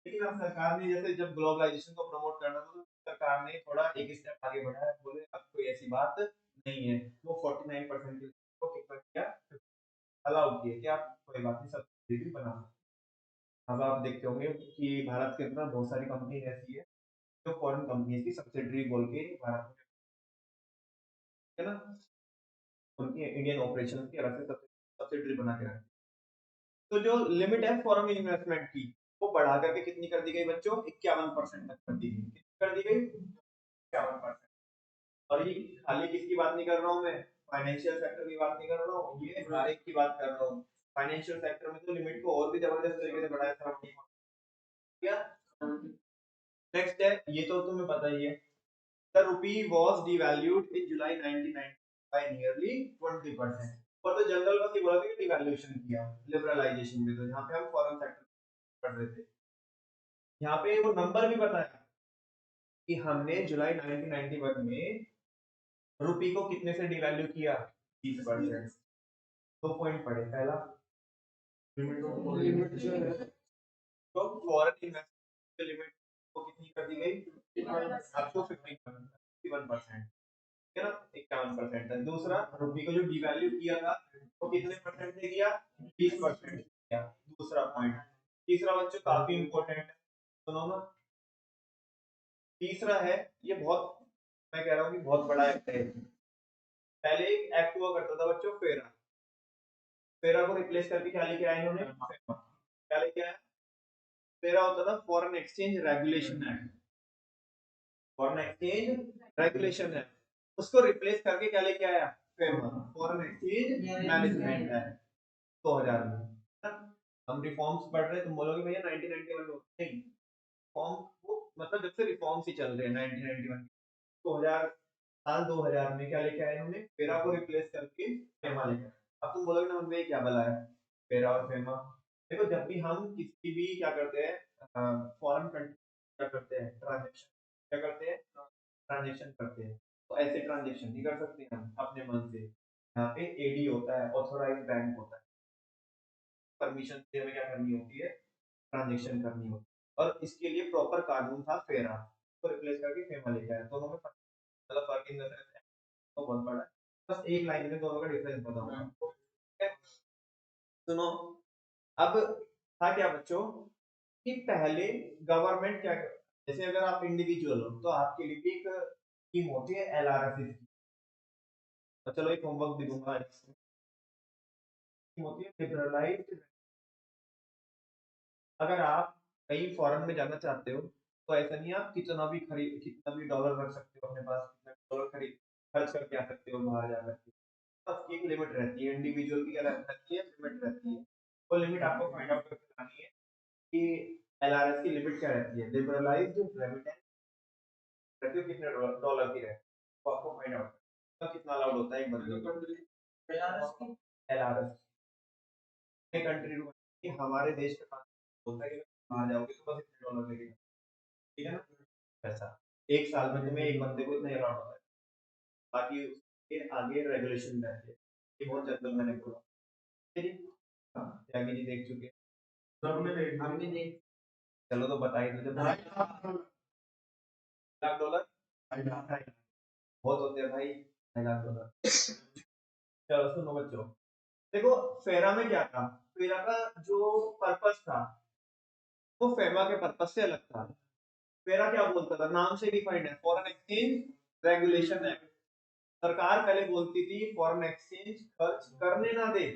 [SPEAKER 1] लेकिन अब सरकार ने जैसे जब ग्लोबलाइजेशन को प्रमोट करना था, तो सरकार ने थोड़ा एक स्टेप आगे बढ़ाया, बोले अब कोई ऐसी बात नहीं है, वो 49% को कितना किया, अलाउ किए कि आप कोई बात नहीं सब्सिडी भी बना सकते। अब आप देखते होंगे कि भारत के अंदर बहुत सारी कंपनी ऐसी है जो फॉरेन कंपनी की सब्सिडरी बोल के भारत में, है ना, उनकी इंडियन ऑपरेशन की अलग से सब्सिडरी बना के रखी। तो जो लिमिट है फॉरेन इन्वेस्टमेंट की, वो बढ़ा करके कितनी कर दी गई बच्चों, 51% तक कर दी गई, कितनी कर दी गई, 51%। और ये खाली किसकी बात नहीं कर रहा हूँ मैं, फाइनेंशियल सेक्टर की बात नहीं कर रहा हूँ, ये हर एक की बात कर रहा हूँ। फाइनेंशियल सेक्टर में तो लिमिट को और भी जबरदस्त तरीके से बढ़ाया था क्या। नेक्स्ट है, ये तो तुम्हें पता ही है, the rupee was devalued in July 1990 by nearly 20%। और तो जनरल बस ये बोला था कि डिवैल्यूएशन किया लिबरलाइजेशन में, तो यहाँ पे हम फॉरेन सेक्टर पढ़ रहे थे, यहाँ पे वो नंबर भी बताया कि हमने जुलाई 1991 में रुपी को कितने से डिवैल्यू किया, 20%। 2 पॉइंट पढ़े, पहला तो फॉरेन इन्वेस्टमेंट लिमिट को कितनी कर दी गई, अप टू 51%, है ना, 51% है। दूसरा, रुपये को जो डिवैल्यू किया था वो कितने परसेंट से किया, 20% किया, दूसरा पॉइंट। तीसरा बच्चों काफी इंपॉर्टेंट है, सुनो ना, तीसरा है, ये बहुत, मैं कह रहा हूँ कि बहुत बड़ा एक्ट है। पहले एक एक्ट हुआ करता था बच्चों, फेरा, फेरा को रिप्लेस करके क्या लेके आए इन्होंने, क्या लेके आए, फेरा होता था foreign exchange regulation act, foreign exchange regulation act, उसको रिप्लेस करके क्या लेके आया, FEMA, foreign exchange management act 2000 में। हम रिफॉर्म्स पढ़ रहे हैं, तुम बोलोगे भैया 1991 में नहीं, रिफॉर्म वो मतलब जब से रिफॉर्म्स ही चल रहे हैं 1991 2000 साल 2000 में क्या लेके आए इन्होंने, फेरा को रिप्लेस करके फेमा लेकर। अब तुम बोलोगे ना उनमें क्या भला है फेरा और फेमा, देखो जब भी हम किसी भी क्या करते हैं फॉरेन कंट्री क्या करते हैं ट्रांजेक्शन क्या करते हैं ट्रांजेक्शन करते हैं तो ऐसे ट्रांजेक्शन नहीं कर सकते हम अपने मन से यहाँ पे एडी होता है ऑथोराइज बैंक होता है परमिशन से हमें क्या करनी होती है ट्रांजेक्शन करनी होती है और इसके लिए प्रॉपर कानून था फेरा तो रिप्लेस करके फेमा लेके आया दोनों में मतलब फर्क इन द सेंस तो बहुत बड़ा है बस एक लाइन में दोनों का डिफरेंस बताऊंगा ठीक है सुनो अब था क्या बच्चों कि पहले गवर्नमेंट क्या जैसे अगर आप इंडिविजुअल हो तो आपके लिए भी एक स्कीम होती है एलआरएफ तो चलो एक होमवर्क भी दूंगा स्कीम होती है लिबरलाइज्ड अगर आप कहीं फॉरेन में जाना चाहते हो तो ऐसा नहीं है आप कितना भी डॉलर रख सकते हो अपने पास कितना डॉलर खरीद खर्च करके आ सकते हो बाहर जा करके बस एक लिमिट रहती है इंडिविजुअल की क्या रहती है लिमिट रहती है वो लिमिट आपको फाइंड आउट करके लानी है कि एलआरएस की लिमिट क्या रहती है लिबरलाइज्ड रेमिटेंस रहती है कितने डॉलर की रहती है तो आपको फाइंड आउट करना कितना अलाउड होता है एक बंदे को एलआरएस की एलआरएस कंट्री कि हमारे देश के पास होता है कि बाहर जाओगे तो बस इतने डॉलर लेके ठीक है ना पैसा एक साल में तुम्हें एक बंदे को इतना अलाउड होता है बाकी उसके आगे रेगुलेशन रहते हैं ये बहुत जनरल मैंने बोला ठीक है हाँ त्यागी जी देख चुके हैं हमने देख चलो तो बताइए तो जब लाख डॉलर बहुत होते हैं भाई 2.5 लाख डॉलर चलो सुनो बच्चों देखो फेरा में क्या था फेरा का जो पर्पस था वो फेमा के पर्पस से अलग था फेरा क्या बोलता था नाम से डिफाइंड है फॉरेन एक्सचेंज रेगुलेशन एक्ट सरकार पहले बोलती थी फॉरेन एक्सचेंज खर्च करने ना दे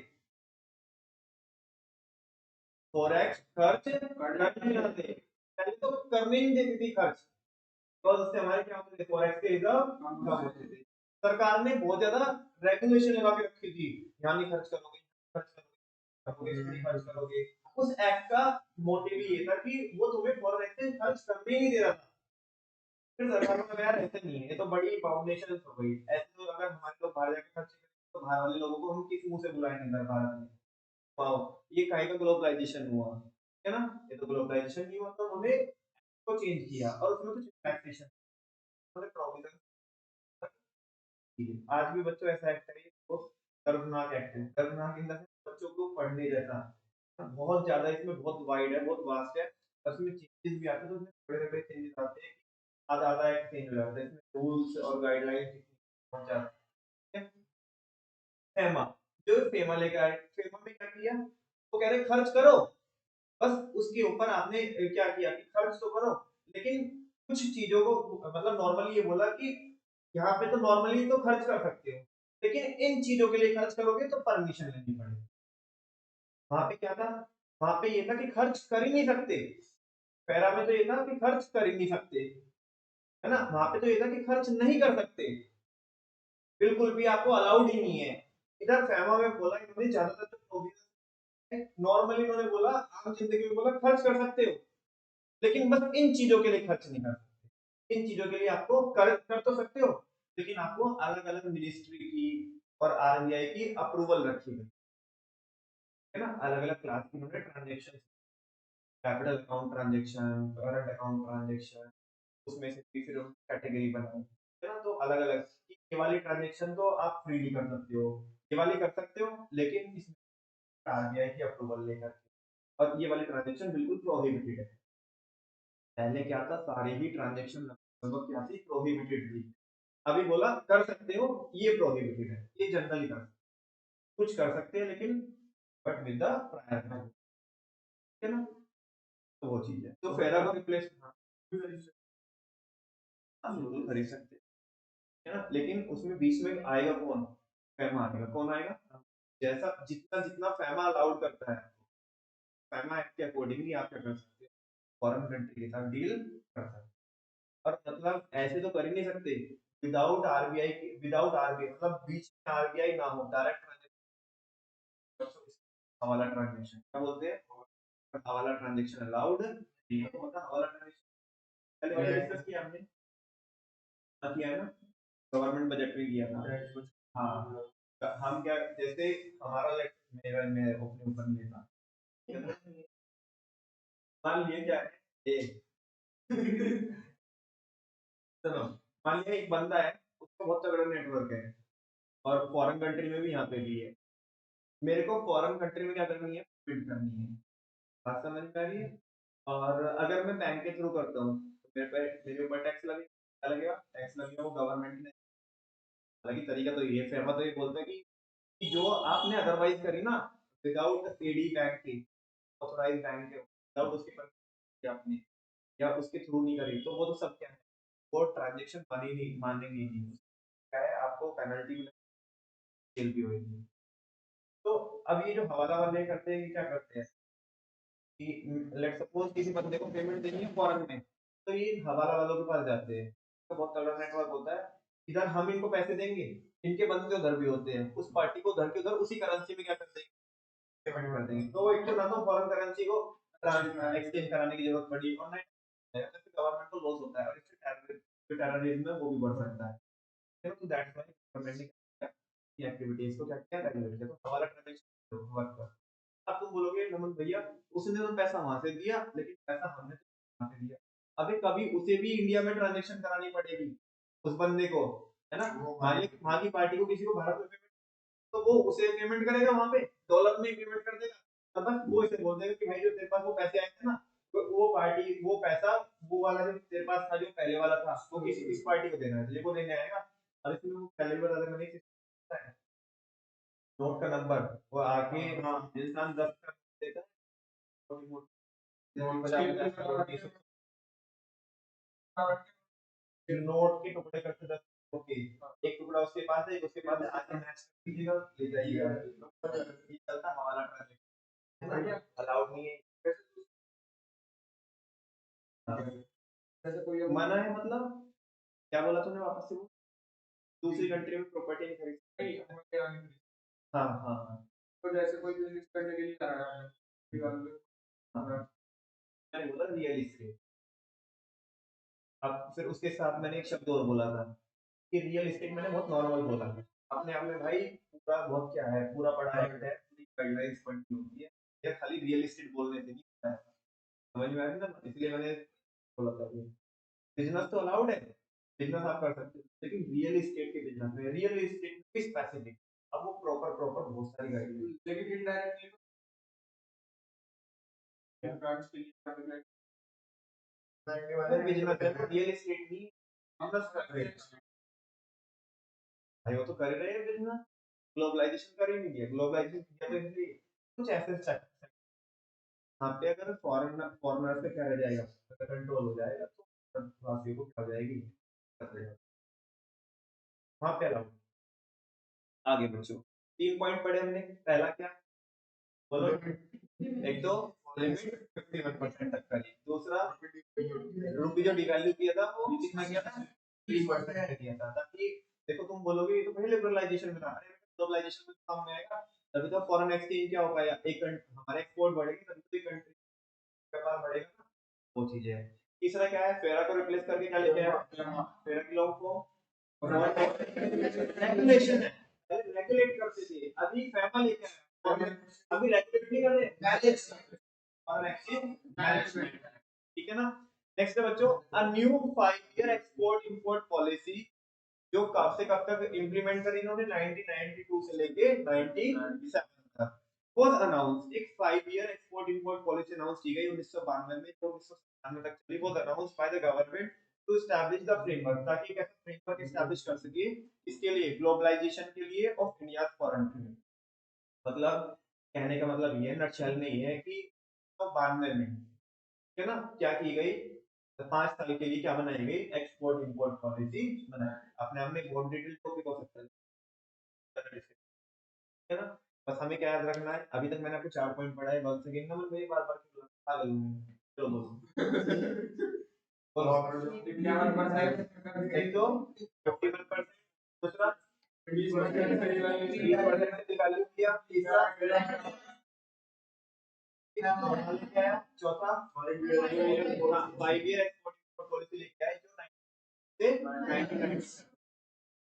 [SPEAKER 1] फॉरेक्स खर्च करने ना दे पहले तो करने ही देती थी खर्च तो उससे हमारे क्या होते थे फॉरेक्स के रिजर्व कम होते थे सरकार ने बहुत ज्यादा रेगुलेशन लगा के रखी थी यहाँ नहीं खर्च करोगे खर्च करोगे इसमें खर्च करोगे उस एक्ट का मोटिव ये था कि वो तुम्हें फॉरेन एक्सचेंज खर्च करने ही नहीं दे रहा था फिर सरकार को लगा यार ऐसे नहीं है ये तो बड़ी फाउंडेशन हो गई ऐसे तो अगर हमारे लोग बाहर जाके खर्च करें तो बाहर वाले लोगों को हम किस मुंह से बुलाएंगे इधर भारत में वाओ ये काहे का ग्लोबलाइजेशन हुआ है ना ये तो ग्लोबलाइजेशन नहीं हुआ तो उन्होंने को चेंज किया और उसमें कुछ टैक्सेशन उन्होंने प्रोविजन किए आज भी बच्चों ऐसा एक्ट है तो दर्दनाक एक्ट है दर्दनाक इन द सेंस बच्चों को पढ़ने जैसा बहुत ज्यादा इसमें बहुत वाइड है बहुत वास्ट है उसमें चेंजेस भी आते हैं तो उसमें बड़े बड़े चेंजेस आते हैं आधा आधा एक्ट चेंज हो जाता है इसमें रूल्स और गाइडलाइंस पहुंच जाते हैं फेमा जो फेमा लेकर आए फेमा में क्या किया वो कह रहे खर्च करो बस उसके ऊपर आपने क्या किया कि खर्च तो करो लेकिन कुछ चीजों को मतलब नॉर्मली ये बोला कि यहाँ पे तो नॉर्मली तो खर्च कर सकते हो लेकिन इन चीजों के लिए खर्च करोगे तो परमिशन लेनी पड़ेगी वहां पे क्या था वहां पे ये था कि खर्च कर ही नहीं सकते पैरा में तो ये था कि खर्च कर ही नहीं सकते है ना वहां पे तो ये था कि खर्च नहीं कर सकते बिल्कुल भी आपको अलाउड ही नहीं है इधर फेमा में बोला इन्होंने ज्यादातर जो प्रोविजन नॉर्मली इन्होंने बोला आम जिंदगी में बोला खर्च कर सकते हो लेकिन बस इन चीजों के लिए खर्च नहीं कर सकते इन चीजों के लिए आपको कर तो सकते हो लेकिन आपको अलग अलग मिनिस्ट्री की और आरबीआई की अप्रूवल रखी गई है ना अलग अलग क्लास की उन्होंने transaction capital account transaction current account transaction उसमें से भी फिर कैटेगरी बनाई है ना तो अलग अलग ये वाली ट्रांजेक्शन तो आप फ्रीली कर सकते हो ये वाली कर सकते हो लेकिन इसमें आरबीआई की अप्रूवल लेकर और ये वाली ट्रांजेक्शन बिल्कुल प्रोहिबिटेड है पहले क्या था सारे ही ट्रांजेक्शन लगभग क्या थी प्रोहिबिटेड थी अभी बोला कर सकते हो ये प्रोहिबिटेड है ये जनरली कर कुछ कर सकते हैं लेकिन बट विद द प्रायर है ना तो वो चीज है तो फेरा को रिप्लेस बिल्कुल खरीद सकते है ना लेकिन उसमें बीच में आएगा कौन फैमा आएगा कौन आएगा जैसा जितना जितना फैमा अलाउड करता है फैमा एक्ट के अकॉर्डिंगली आप क्या कर सकते हो फॉरेन कंट्री के साथ डील कर सकते और मतलब ऐसे तो कर ही नहीं सकते विदाउट आरबीआई मतलब बीच में आरबीआई ना हो डायरेक्ट ट्रांजेक्शन हवाला ट्रांजेक्शन क्या बोलते हैं हवाला ट्रांजेक्शन अलाउड नहीं होता हवाला ट्रांजेक्शन पहले वाले डिस्कस किया हमने किया है ना गवर्नमेंट बजट में किया था हाँ हम क्या जैसे हमारा लाइक मेरा मैं अपने ऊपर लेता मान लिए क्या है ए सुनो, मान लिया एक बंदा है, उसका बहुत तगड़ा नेटवर्क है और फॉरेन कंट्री में भी यहाँ पे भी है। मेरे को फॉरेन कंट्री में क्या करनी है, बिल्ड करनी है। बात समझ में आ रही है? और अगर मैं बैंक के थ्रू करता हूँ तो मेरे ऊपर टैक्स लगेगा, टैक्स लगेगा वो गवर्नमेंट ने। हालांकि तरीका तो ये फेमा तो ये बोलता है कि जो आपने अदरवाइज करी ना विदाउट एडी बैंक की, ऑथोराइज बैंक के विदाउट उसकी परमिशन आपने या उसके थ्रू नहीं करी, तो वो तो सब क्या है, वो ट्रांजेक्शन मानेंगे नहीं। क्या है, आपको पेनल्टी भी होगी। तो अब ये जो हवाला वाले करते हैं, ये क्या करते हैं कि लेट सपोज किसी बंदे को पेमेंट देनी है फॉरेन में, तो ये हवाला वालों के पास जाते हैं, तो बहुत तगड़ा नेटवर्क होता है। इधर हम इनको पैसे देंगे, इनके बंदे उधर भी होते हैं, उस पार्टी को उधर के उधर उसी करेंसी में क्या कर देंगे, पेमेंट कर देंगे। तो एक तो ना तो फॉरेन करेंसी को एक्सचेंज कराने की जरूरत पड़ी और नहीं गवर्नमेंट को लॉस होता है, और इससे टेररिज्म है वो भी बढ़ सकता है। तो दैट्स व्हाई गवर्नमेंट ने की एक्टिविटीज को क्या किया, रेगुलेट किया। तो हवाला ट्रांजैक्शन वर्क कर। अब तुम बोलोगे नमन भैया उसने तो पैसा वहां से दिया, लेकिन पैसा हमने तो वहां से दिया। अबे कभी उसे भी इंडिया में ट्रांजैक्शन करानी पड़ेगी उस बंदे को, है ना। वहां की पार्टी को किसी को भारत में पेमेंट, तो वो उसे पेमेंट करेगा वहां पे, डॉलर में पेमेंट कर देगा। तब बस वो इसे बोल देगा कि भाई जो तेरे पास वो पैसे आए थे ना, तो वो पार्टी वो पैसा वो वाला जो तेरे पास था जो पहले वाला था वो किसी इस पार्टी को देना है, तुझे को देने आएगा। और इसमें वो पहले भी बता दें, मैंने नोट का नंबर वो आके, हाँ इंसान 10 का देता है, छोटी मोटी 50 नोट के टुकड़े करके 10। ओके, एक टुकड़ा उसके पास है, एक उसके पास है, आके मैच कर लीजिएगा, ले जाइएगा। ये चलता हवाला ट्रांजैक्शन, है ना, अलाउड नहीं है। जैसे कोई मना है मतलब क्या बोला तूने, वापस से वो दूसरी कंट्री में प्रॉपर्टी नहीं खरीद सकते। हाँ हाँ हाँ, तो जैसे कोई बिजनेस करने के लिए जा रहा है, हाँ, मैंने बोला रियल एस्टेट। अब फिर उसके साथ मैंने एक शब्द और बोला था कि रियल एस्टेट मैंने बहुत नॉर्मल बोला था अपने आप में भाई, पूरा बहुत क्या है, पूरा पढ़ा है पूरी गाइडलाइंस पढ़नी होती है, या खाली रियल एस्टेट बोलने से नहीं होता है। समझ में आया ना, इसलिए मैंने बोला था ये बिजनेस तो अलाउड है, बिजनेस आप कर सकते हो, लेकिन रियल एस्टेट के बिजनेस में, रियल एस्टेट में स्पेसिफिक, अब वो प्रॉपर प्रॉपर बहुत सारी गाइडलाइंस, लेकिन इनडायरेक्टली ब्रांच के लिए बिजनेस है, रियल एस्टेट नहीं बिजनेस कर रहे हैं भाई, वो तो कर रहे हैं बिजनेस। ग्लोबलाइजेशन कर ही नहीं है, ग्लोबलाइजेशन किया तो इसलिए कुछ ऐसे चेक यहाँ पे अगर फॉरेनर से क्या रह जाएगा, अगर कंट्रोल हो जाएगा तो वासियों को क्या हो जाएगी, वहां पे अलाउड। आगे बच्चों 3 पॉइंट पढ़े हमने, पहला क्या बोलो, एक तो लिमिट 51% तक का ली, दूसरा रुपी जो डिवैल्यू किया था वो कितना किया था, 3% किया था, ताकि देखो तुम बोलोगे ये तो पहले लिबरलाइजेशन में था, अरे ग्लोबलाइजेशन में काम में आएगा, तभी तो फॉरेन एक्सचेंज क्या हो पाएगा, एक हमारे एक्सपोर्ट बढ़ेगी तभी तो कंट्री का व्यापार बढ़ेगा ना, वो चीजें है। तीसरा क्या है, फेरा को रिप्लेस करके क्या लेके आया, फेरा की लॉन्ग फॉर्म रेगुलेशन है, रेगुलेट करते थे, अभी फेमा लेके आया, अभी रेगुलेट नहीं कर रहे, और एक्सचेंज मैनेजमेंट, ठीक है ना। नेक्स्ट है बच्चों, a new 5 year export import policy, जो कब से कब तक इंप्लीमेंट करी इन्होंने, 1992 से लेके 97 तक वाज अनाउंस, एक 5 year export import policy announce की गई 1992 में, जो 1997 तक चली, was announce by the government to establish the framework, ताकि एक ऐसा फ्रेमवर्क एस्टैब्लिश कर सके इसके लिए, ग्लोबलाइजेशन के लिए ऑफ इंडिया फॉरेन ट्रेड। मतलब कहने का मतलब ये नटशेल में ये है कि तो 92 में, है ना, क्या की गई, 5 साल के लिए क्या बनाई गई, एक्सपोर्ट इंपोर्ट पॉलिसी बनाई, अपने आप में बहुत डिटेल टॉपिक हो सकता है, है ना। बस हमें क्या याद रखना है, अभी तक मैंने आपको 4 पॉइंट पढ़ा है, वन सेकेंड ना मैं बार बार पागल हूँ, चलो बोलो बोलो, एक तो 51%, दूसरा 20% से वैल्यू किया, तीसरा लेके आया, चौथा 5 ईयर एक्सपोर्ट पॉलिसी लेके आया जो 99 से।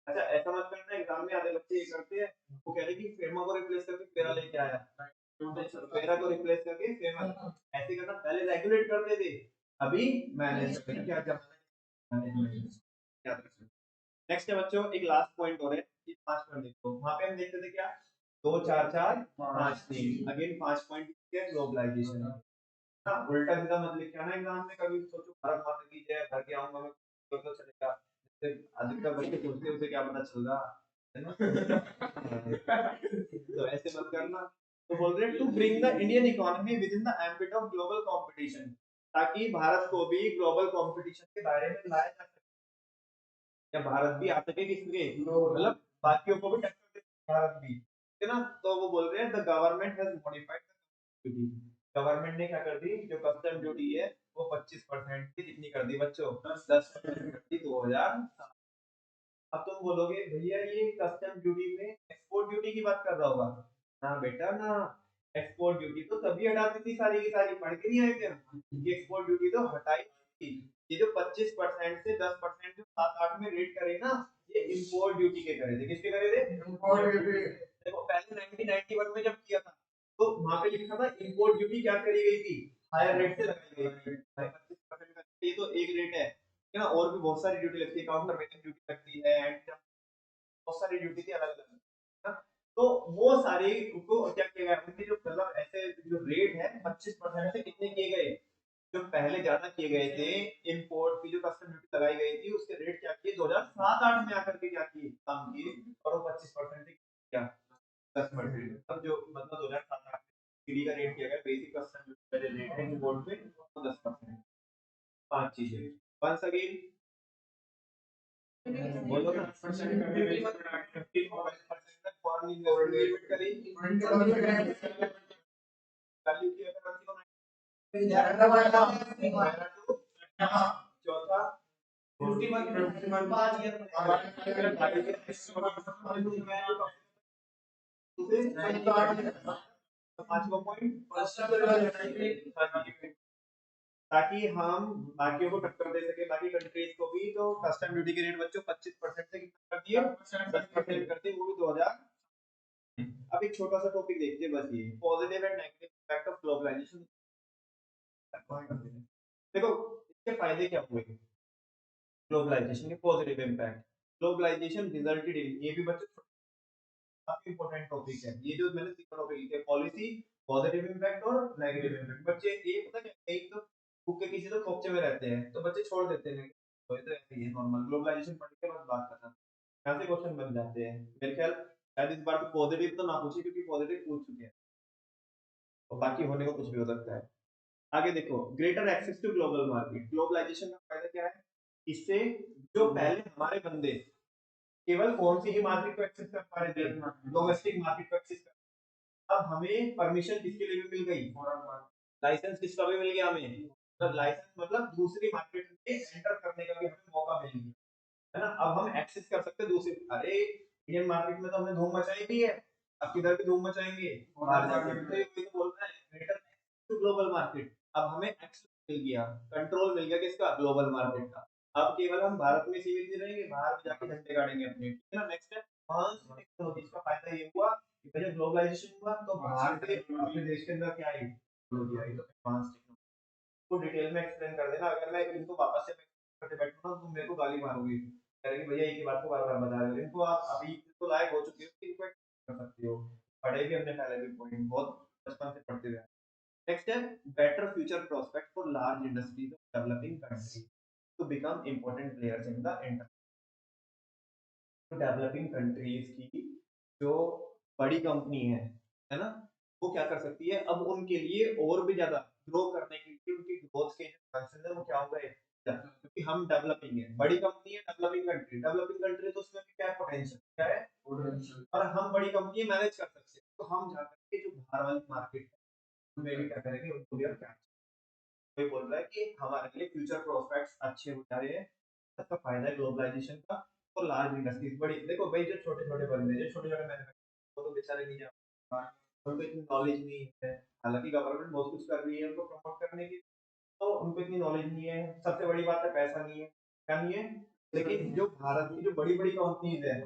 [SPEAKER 1] अच्छा ऐसा मत करना, एग्जाम में आधे बच्चे ये करते हैं, वो कह रहे कि फेमा को रिप्लेस करके पेरा लेके आया, फेरा को रिप्लेस करके फेमस ऐसे करना, पहले रेगुलेट करते थे, अभी मैनेज करते हैं। क्या जमाना मैनेजमेंट याद रखना। नेक्स्ट है बच्चों, एक लास्ट पॉइंट और है, ये 5 पॉइंट देखो, वहां पे हम देखते थे क्या, 2 4 4 5 3, अगेन 5 पॉइंट क्या, ग्लोबलाइजेशन। हाँ, उल्टा सीधा मत लिख के आना एग्जाम में, कभी सोचो भारत माता की जय भर के आऊंगा मैं तो चलेगा, जैसे अधिकतर बच्चे सोचते हैं उसे क्या पता चल रहा है ना। तो ऐसे मत करना। तो बोल रहे हैं to bring the Indian economy within the ambit of global competition, ताकि भारत को भी ग्लोबल कंपटीशन के दायरे में लाया जा सके, या भारत भी आ सके किसके, मतलब बाकियों को भी टक्कर दे भारत भी, है ना। तो वो बोल रहे हैं the government has modified duty, government ने क्या कर दी, जो कस्टम ड्यूटी है वो 25% की कितनी कर दी बच्चों, 10% कर दी 2007। अब तुम बोलोगे भैया ये कस्टम ड्यूटी में एक्सपोर्ट ड्यूटी की बात कर रहा होगा, ना बेटा ना, एक्सपोर्ट ड्यूटी तो तभी हटाती थी सारी की सारी, पढ़ के नहीं आए थे हम, ये एक्सपोर्ट ड्यूटी तो हटाई थी। ये जो 25% से 10% जो 7 8 में रेट करे ना, ये इंपोर्ट ड्यूटी के करे थे, किसके करे थे, इंपोर्ट ड्यूटी। देखो पहले 1991 में जब किया था तो वहां पे लिखा था इंपोर्ट ड्यूटी क्या करी गई थी, हायर रेट से लगाई गई थी 25% का, ये तो एक रेट है ना, और भी बहुत सारी ड्यूटी लगती है, काउंटर वेटिंग ड्यूटी लगती है, एंड बहुत सारी ड्यूटी थी अलग अलग, है ना। तो वो सारे को क्या किया गया, उनके जो मतलब ऐसे जो रेट है 25% से कितने किए गए, जो पहले ज्यादा किए गए थे, इंपोर्ट की जो कस्टम ड्यूटी लगाई गई थी उसके रेट क्या किए 2007-8 में आकर के क्या किए, कम किए, और वो 25% से क्या 10%, तब जो मतलब 2007-8 में का रेट किया गया, बेसिक कस्टम ड्यूटी का रेट है इंपोर्ट पे वो 10%। 5 चीजें वंस अगेन बोलो ना, 15% तक फॉरेन इन्वेस्टमेंट लिमिट करेगी, वैल्यू की अगर चौथा 51 5 पांचवा पॉइंट, ताकि हम बाकियों को टक्कर दे सके, बाकी कंट्रीज को भी। तो कस्टम ड्यूटी के रेट बच्चों 25% से कितना कर दिए, 10% कर दिए, वो भी 2000। अब एक छोटा सा टॉपिक देखते हैं बस, ये positive and negative impact of globalisation. देखो इसके फायदे क्या हुए, ग्लोबलाइजेशन के positive impact, globalisation resulted in, ये भी बच्चों काफी इंपॉर्टेंट टॉपिक है, ये जो मैंने तीन टॉपिक लिखे, पॉलिसी, पॉजिटिव इम्पैक्ट और नेगेटिव इम्पैक्ट। बच्चे ये पता क्या, एक तो बुक के किसी तो खोपचे में रहते हैं तो बच्चे छोड़ देते हैं, तो ये तो ऐसे ही है नॉर्मल, ग्लोबलाइजेशन पढ़ के बस बात करना, यहाँ से क्वेश्चन बन जाते हैं मेरे ख्याल। शायद इस बार तो पॉजिटिव तो ना पूछे क्योंकि पॉजिटिव पूछ चुके हैं, और बाकी होने को कुछ भी हो सकता है। आगे देखो, greater access to global market, globalisation का फायदा क्या है, इससे जो पहले हमारे बंदे केवल कौन सी ही मार्केट को एक्सेस कर पा रहे थे, डोमेस्टिक मार्केट को एक्सेस कर, अब हमें परमिशन किसके लिए भी मिल गई, लाइसेंस किसका भी मिल गया हमें, मतलब लाइसेंस मतलब दूसरी मार्केट में एंटर करने का भी हमें मौका मिल गया, है ना। अब हम एक्सेस कर सकते हैं दूसरी, अरे इंडियन मार्केट में तो हमने धूम मचाई भी है, अब किधर भी धूम मचाएंगे बाहर जाके, तो ये तो बोल रहा है ग्रेटर टू ग्लोबल मार्केट, अब हमें एक्सेस मिल गया, कंट्रोल मिल गया किसका, ग्लोबल मार्केट का। अब केवल हम भारत में सीमित नहीं रहेंगे, बाहर में जाके झंडे गाड़ेंगे अपने, ठीक है ना। नेक्स्ट है एडवांस टेक्नोलॉजी, इसका फायदा ये हुआ कि जब ग्लोबलाइजेशन हुआ तो बाहर से अपने देश के अंदर क्या आई, टेक्नोलॉजी आई, तो एडवांस टेक्नोलॉजी को डिटेल में एक्सप्लेन कर देना, अगर मैं इनको वापस से करते बैठूंगा तो मेरे को गाली मारोगे, कहेंगे भैया एक ही बात को बार-बार बता रहे हो, इनको आप अभी तो लायक हो चुके हो कि इनको कर सकते हो, पढ़े भी हमने पहले भी पॉइंट बहुत बचपन से पढ़ते हुए। नेक्स्ट है better future prospect for large industries of developing countries to become important players in the developing countries की जो बड़ी कंपनी है ना, वो क्या कर सकती है, अब उनके लिए और भी ज्यादा ग्रो करने के लिए उनकी ग्रोथ के चांसेस है वो क्या हो गए, क्योंकि हम डेवलपिंग है, बड़ी कंपनी है, डेवलपिंग कंट्री तो उसमें भी क्या पोटेंशियल क्या है, पोटेंशियल, और हम बड़ी कंपनी मैनेज कर सकते हैं, तो हम जाकर के जो बाहर वाली मार्केट है उनमें भी क्या करेंगे, उनको भी हम क्या, कोई बोल रहा है कि हमारे लिए फ्यूचर प्रोस्पेक्ट्स अच्छे हो जा रहे हैं, इसका फायदा है ग्लोबलाइजेशन का। और लार्ज इंडस्ट्रीज बड़ी, देखो भाई जो छोटे छोटे बंदे जो छोटे छोटे मैन्युफैक्चरर वो तो बेचारे नहीं जा पा, उनको इतनी नॉलेज नहीं है, हालांकि गवर्नमेंट बहुत कुछ कर रही है उनको प्रमोट करने की, तो उनको इतनी नॉलेज नहीं है, सबसे बड़ी बात है पैसा नहीं है, क्या नहीं है। लेकिन जो भारत की जो बड़ी बड़ी कंपनीज है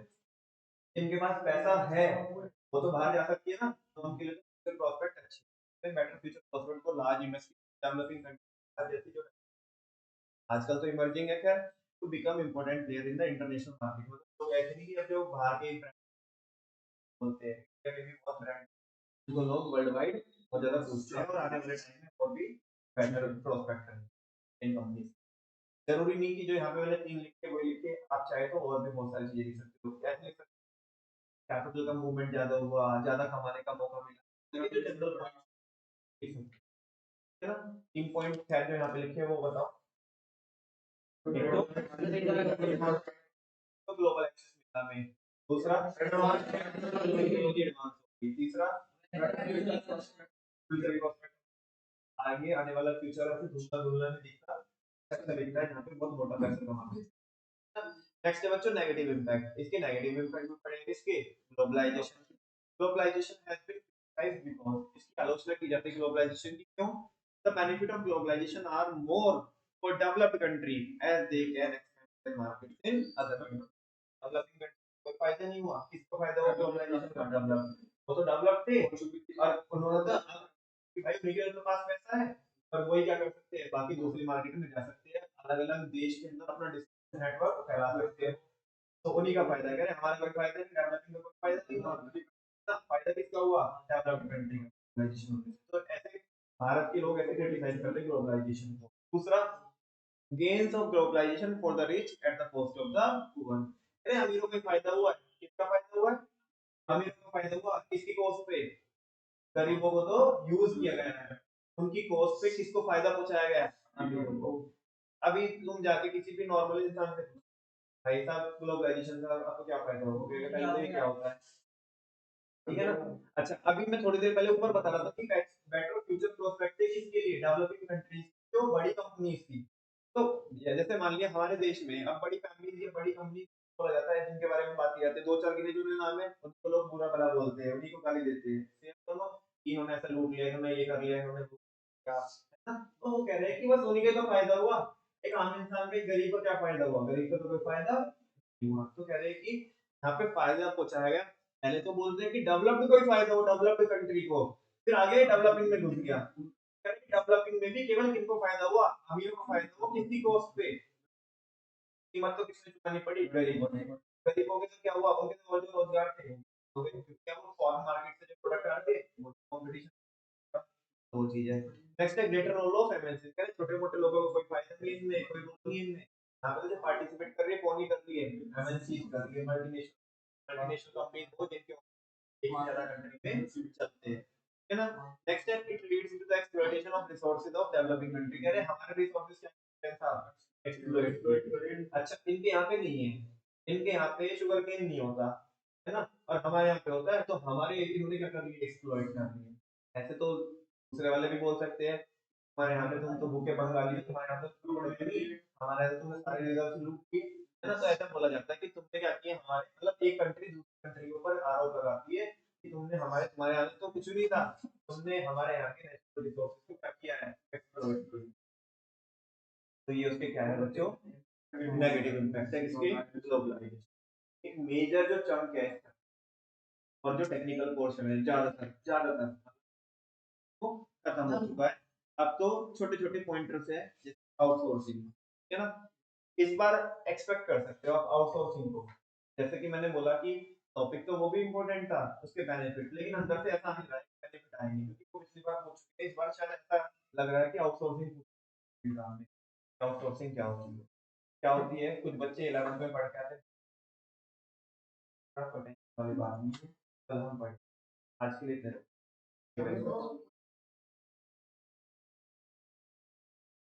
[SPEAKER 1] जिनके पास पैसा है वो तो बाहर जा सकती है ना, तो उनके लिए फ्यूचर प्रोस्पेक्ट अच्छी है, बेटर फ्यूचर प्रोस्पेक्ट को लार्ज इंडस्ट्री डेवलपिंग कंट्री जैसी जो आजकल तो इमर्जिंग है खैर to become important player in the international market. मतलब तो ऐसे नहीं कि अब जो बाहर के ब्रांड बोलते हैं इंडिया में भी बहुत ब्रांड जो लोग वर्ल्ड वाइड बहुत ज़्यादा पूछते हैं और आने वाले टाइम में और भी बेटर प्रोस्पेक्ट है इन कंपनीज। जरूरी नहीं कि जो यहाँ पे मैंने 3 लिखे वही लिखे, आप चाहे तो और भी बहुत सारी चीजें लिख सकते हो। कैसे लिख सकते हो? कैपिटल का मूवमेंट ज्यादा हुआ, ज्यादा कमाने का मौका मिला, ये जो जनरल पॉइंट लिख सकते हो, है ना? 3 पॉइंट है जो यहाँ पे लिखे हैं वो बताओ। तो ग्लोबल एक्सेस मिला हमें, दूसरा टेक्नोलॉजी एडवांस होगी, तीसरा फ्यूचर प्रोस्पेक्ट, आगे आने वाला फ्यूचर है दूसरा दुनिया में दिखता ऐसा दिखता है यहाँ पे बहुत मोटा पैसा कमाना। नेक्स्ट है बच्चों नेगेटिव इम्पैक्ट। इसके नेगेटिव इम्पैक्ट भी पड़ेंगे इसके globalisation. Globalisation has been criticised because इसकी आलोचना की जाती है ग्लोबलाइजेशन की क्यों? The benefit of globalisation are more for developed country as they can expand their markets in other countries। Developing country को फायदा नहीं हुआ, किसको फायदा हुआ ग्लोबलाइजेशन का? डेवलप, वो तो डेवलप थे और उन्होंने तो कि भाई उनके तो पास पैसा है और वही क्या कर सकते हैं बाकी दूसरी मार्केट में जा सकते हैं, अलग-अलग देश के अंदर अपना डिस्ट्रीब्यूशन नेटवर्क फैला सकते हैं। तो उन्हीं का फायदा है, कह रहे हमारा कोई फायदा नहीं, डेवलपिंग का कोई फायदा नहीं हुआ, फायदा किसका हुआ? डेवलप्ड कंट्री का ग्लोबलाइजेशन होने से। तो ऐसे भारत के लोग ऐसे क्रिटिसाइज करते हैं ग्लोबलाइजेशन को। दूसरा gains of globalisation for the rich at the cost of the poor. अरे अमीरों को फायदा हुआ है, किसका फायदा हुआ है? अमीरों को फायदा हुआ, किसकी कॉस्ट पे? गरीबों को तो यूज किया गया है, उनकी कॉस्ट पे किसको फायदा पहुंचाया गया है? अमीरों को। अभी तुम जाके किसी भी नॉर्मल इंसान से भाई साहब ग्लोबलाइजेशन का आपको क्या फायदा होगा? कहेगा पहले तो ये क्या होता है, ठीक है ना? अच्छा अभी मैं थोड़ी देर पहले ऊपर बता रहा था कि बेटर फ्यूचर प्रोस्पेक्ट किसके लिए? डेवलपिंग कंट्रीज जो बड़ी कंपनीज थी। तो जैसे मान लिया हमारे देश में अब बड़ी फैमिली या बड़ी कंपनी बोला जाता है जिनके बारे में बात की जाती है, दो चार गिने चुने नाम है, उनको लोग बुरा भला बोलते हैं, उन्हीं को गाली देते हैं, सेम दोनों इन्होंने ऐसा लूट लिया, इन्होंने ये कर लिया, इन्होंने वो क्या, है ना? तो वो कह रहे हैं कि बस उन्हीं के तो फायदा हुआ, एक आम इंसान का, गरीब को क्या फायदा हुआ? गरीब को तो कोई फायदा नहीं हुआ। तो कह रहे हैं कि यहाँ पे फायदा पहुंचाया गया। पहले तो बोलते हैं कि डेवलप्ड को ही फायदा हो, डेवलप्ड कंट्री को, फिर आगे डेवलपिंग में घुस गया। डेवलपिंग में भी केवल किनको फायदा हुआ? अमीरों को फायदा हुआ, किसकी कॉस्ट पे? कीमत तो किसने चुकानी पड़ी? गरीबों ने। गरीबों के तो क्या हुआ? उनके तो जो रोजगार थे हो गए, क्योंकि अब वो फॉरेन मार्केट से जो प्रोडक्ट आते वो कंपटीशन, वो चीज है। नेक्स्ट है ग्रेटर रोल ऑफ एमएनसी। कहते छोटे मोटे लोगों को कोई फायदा नहीं है इनमें, कोई रोल नहीं है इनमें। यहाँ पे जो पार्टिसिपेट कर रही है कौन ही कर रही है? एमएनसी कर रही है, मल्टीनेशनल मल्टीनेशनल कंपनीज वो जिनके एक ही ज्यादा कंट्री में चलते हैं, है ना? नेक्स्ट है it leads to the exploitation of resources of developing country. कह रहे हमारे रिसोर्सेज क्या था? एक्सप्लॉइट। अच्छा इनके यहाँ पे नहीं है, इनके यहाँ पे शुगर केन नहीं होता, है ना? और हमारे यहाँ पे होता है, तो हमारे इन्होंने क्या कर लिया? एक्सप्लॉइट कर लिया। ऐसे तो दूसरे वाले भी बोल सकते हैं हमारे यहाँ पे तुम तो भूखे बंगाली हो, तुम्हारे यहाँ पे तो नहीं, हमारे यहाँ तुमने सारे रिजर्व लूट किए, है ना? तो ऐसा बोला जाता है कि तुमने क्या किया, हमारे मतलब एक कंट्री दूसरी कंट्री के ऊपर आरोप लगाती है कि तुमने हमारे तुम्हारे यहाँ तो कुछ नहीं था, तुमने हमारे यहाँ के नेचुरल रिसोर्सेज को क्या किया है? एक्सप्लॉइट किया। तो ये उसके क्या है बच्चों? नेगेटिव इम्पैक्ट है इसके ग्लोबलाइजेशन। एक मेजर जो चंक है और जो टेक्निकल पोर्शन है ज्यादातर वो खत्म हो चुका है। अब तो छोटे छोटे पॉइंटर्स है जैसे आउटसोर्सिंग, है ना? इस बार एक्सपेक्ट कर सकते हो आप आउटसोर्सिंग को। जैसे कि मैंने बोला कि टॉपिक तो वो भी इम्पोर्टेंट था, उसके बेनिफिट, लेकिन अंदर से ऐसा नहीं रहा है बेनिफिट आएंगे, क्योंकि वो पिछली बार पूछ चुके हैं, इस बार शायद ऐसा लग रहा है कि आउटसोर्सिंग आउटसोर्सिंग क्या होती है? क्या होती है? कुछ बच्चे 11th में पढ़ के आते हैं, वाली बात नहीं है, कल हम पढ़, आज के लिए इतना ही।